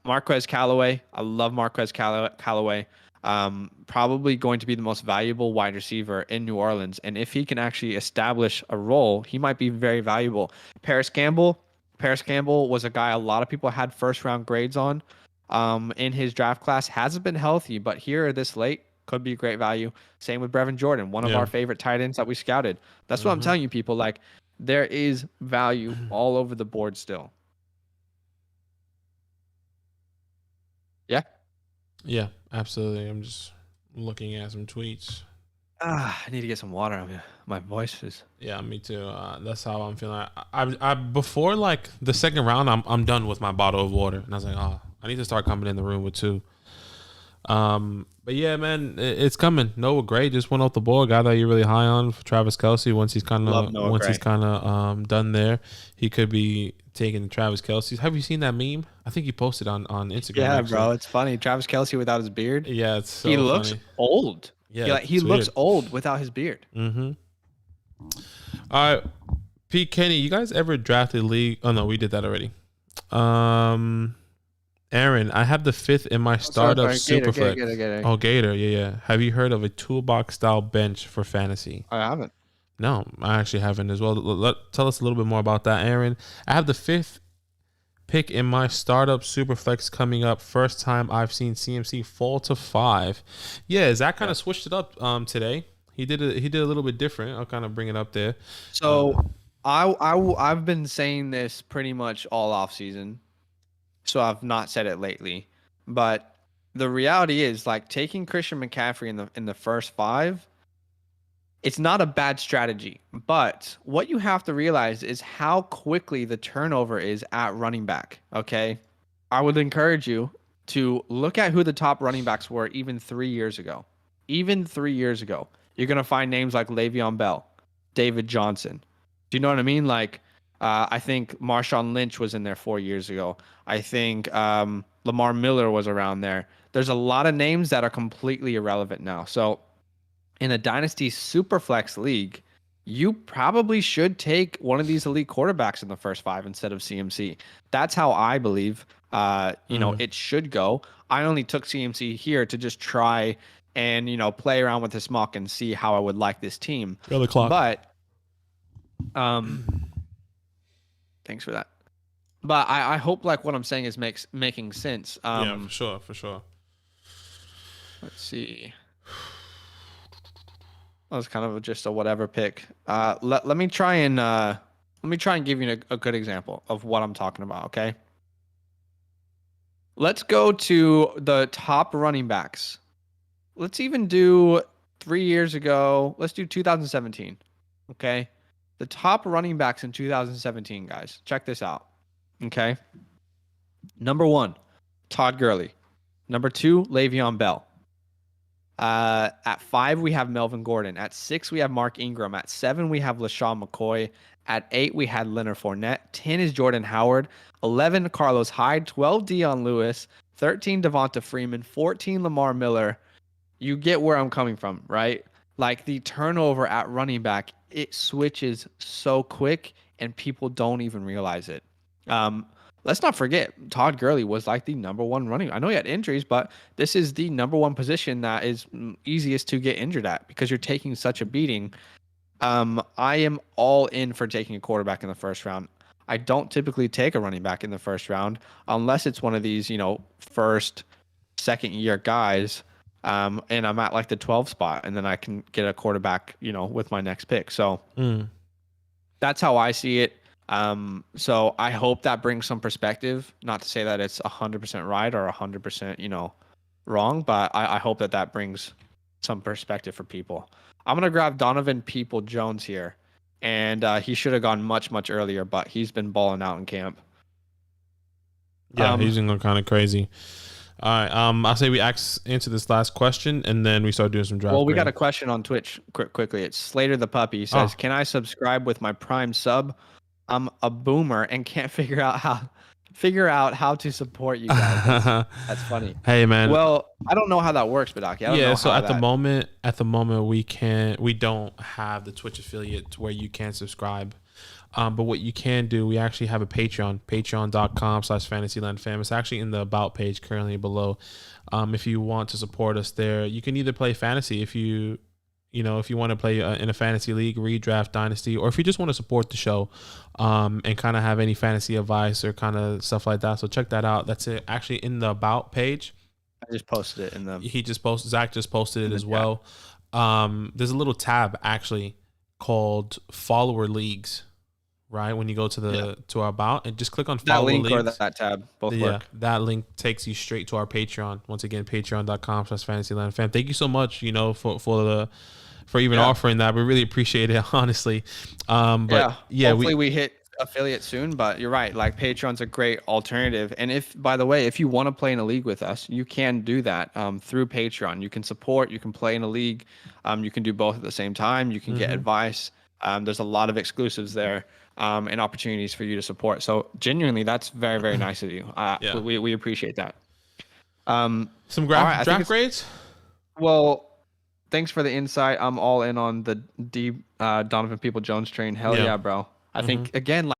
Marquez Callaway, I love Marquez Callaway. Probably going to be the most valuable wide receiver in New Orleans, and if he can actually establish a role, he might be very valuable. Paris Campbell was a guy a lot of people had first round grades on. In his draft class, hasn't been healthy, but here this late could be great value. Same with Brevin Jordan, one of our favorite tight ends that we scouted. That's what I'm telling you, people. Like, there is value all over the board still. Yeah. Yeah, absolutely. I'm just looking at some tweets. I need to get some water on me. My voice is. Yeah, me too. That's how I'm feeling. I before like the second round, I'm done with my bottle of water, and I was like, oh, I need to start coming in the room with two. But yeah, man, it's coming. Noah Gray just went off the board. Guy that you're really high on, for Travis Kelce. Once he's kind of done there, he could be taking Travis Kelce. Have you seen that meme? I think he posted on Instagram. Yeah, actually. Bro, it's funny. Travis Kelce without his beard. Yeah, it's so he looks funny. Old. Yeah, he looks old without his beard. Mm-hmm. All right, Pete, Kenny, you guys ever drafted league? Oh no, we did that already. Aaron, I have the 5th in my startup SuperFlex. Gator. Oh, Gator, yeah. Have you heard of a toolbox style bench for fantasy? I haven't. No, I actually haven't as well. Tell us a little bit more about that, Aaron. I have the 5th pick in my startup SuperFlex coming up. First time I've seen CMC fall to 5. Yeah, Zach kind of switched it up today. He did a little bit different. I'll kind of bring it up there. So I've been saying this pretty much all off season. So I've not said it lately, but the reality is, like, taking Christian McCaffrey in the first 5, it's not a bad strategy. But what you have to realize is how quickly the turnover is at running back. Okay, I would encourage you to look at who the top running backs were even 3 years ago. Even 3 years ago, you're gonna find names like Le'Veon Bell, David Johnson. Do you know what I mean? Like, I think Marshawn Lynch was in there 4 years ago. I think Lamar Miller was around there. There's a lot of names that are completely irrelevant now. So in a Dynasty SuperFlex league, you probably should take one of these elite quarterbacks in the first 5 instead of CMC. That's how I believe it should go. I only took CMC here to just try and play around with this mock and see how I would like this team. Feel the clock. But thanks for that. But I hope like what I'm saying is making sense. Yeah, for sure. Let's see. That was kind of just a whatever pick. Let me try and give you a good example of what I'm talking about. Okay. Let's go to the top running backs. Let's even do 3 years ago. Let's do 2017. Okay. The top running backs in 2017, guys. Check this out. Okay. Number 1, Todd Gurley. Number 2, Le'Veon Bell. At 5, we have Melvin Gordon. At 6, we have Mark Ingram. At 7, we have LaShawn McCoy. At 8, we had Leonard Fournette. 10 is Jordan Howard. 11, Carlos Hyde. 12, Dion Lewis. 13, Devonta Freeman. 14, Lamar Miller. You get where I'm coming from, right? Like, the turnover at running back, it switches so quick and people don't even realize it. Let's not forget, Todd Gurley was like the number 1 running. I know he had injuries, but this is the number 1 position that is easiest to get injured at because you're taking such a beating. I am all in for taking a quarterback in the first round. I don't typically take a running back in the first round unless it's one of these, first, second year guys. And I'm at like the 12 spot, and then I can get a quarterback, with my next pick. So that's how I see it. So I hope that brings some perspective. Not to say that it's 100% right or 100%, wrong, but I hope that brings some perspective for people. I'm gonna grab Donovan People-Jones here, and he should have gone much earlier, but he's been balling out in camp. Yeah, he's been going kind of crazy. All right, I'll say we answer this last question, and then we start doing some draft. Well, we got a question on Twitch quickly. It's Slater the Puppy. He says, Can I subscribe with my Prime sub? I'm a boomer and can't figure out how figure out how to support you guys. That's funny. Hey man. Well, I don't know how that works, Badaki. I don't know So how at the moment we don't have the Twitch affiliate where you can subscribe. But what you can do, we actually have a Patreon, patreon.com/fantasylandfam. It's actually in the about page currently below. If you want to support us there, you can either play fantasy if you want to play in a fantasy league, redraft, dynasty, or if you just want to support the show and kind of have any fantasy advice or kind of stuff like that. So check that out. That's it. Actually in the about page. I just posted it in the. Zach just posted it as well. There's a little tab actually called follower leagues. Right when you go to our about and just click on follow that link leagues. Or that tab, both work. That link takes you straight to our Patreon. Once again, patreon.com/fantasylandfam. Thank you so much, for even offering that. We really appreciate it, honestly. Hopefully we hit affiliate soon, but you're right. Like Patreon's a great alternative. And by the way, if you want to play in a league with us, you can do that through Patreon. You can support, you can play in a league. You can do both at the same time. You can get advice. There's a lot of exclusives there. And opportunities for you to support. So genuinely, that's very, very nice of you. We appreciate that. Some draft grades? Well, thanks for the insight. I'm all in on the Donovan People-Jones train. Hell yeah, bro. I think, again,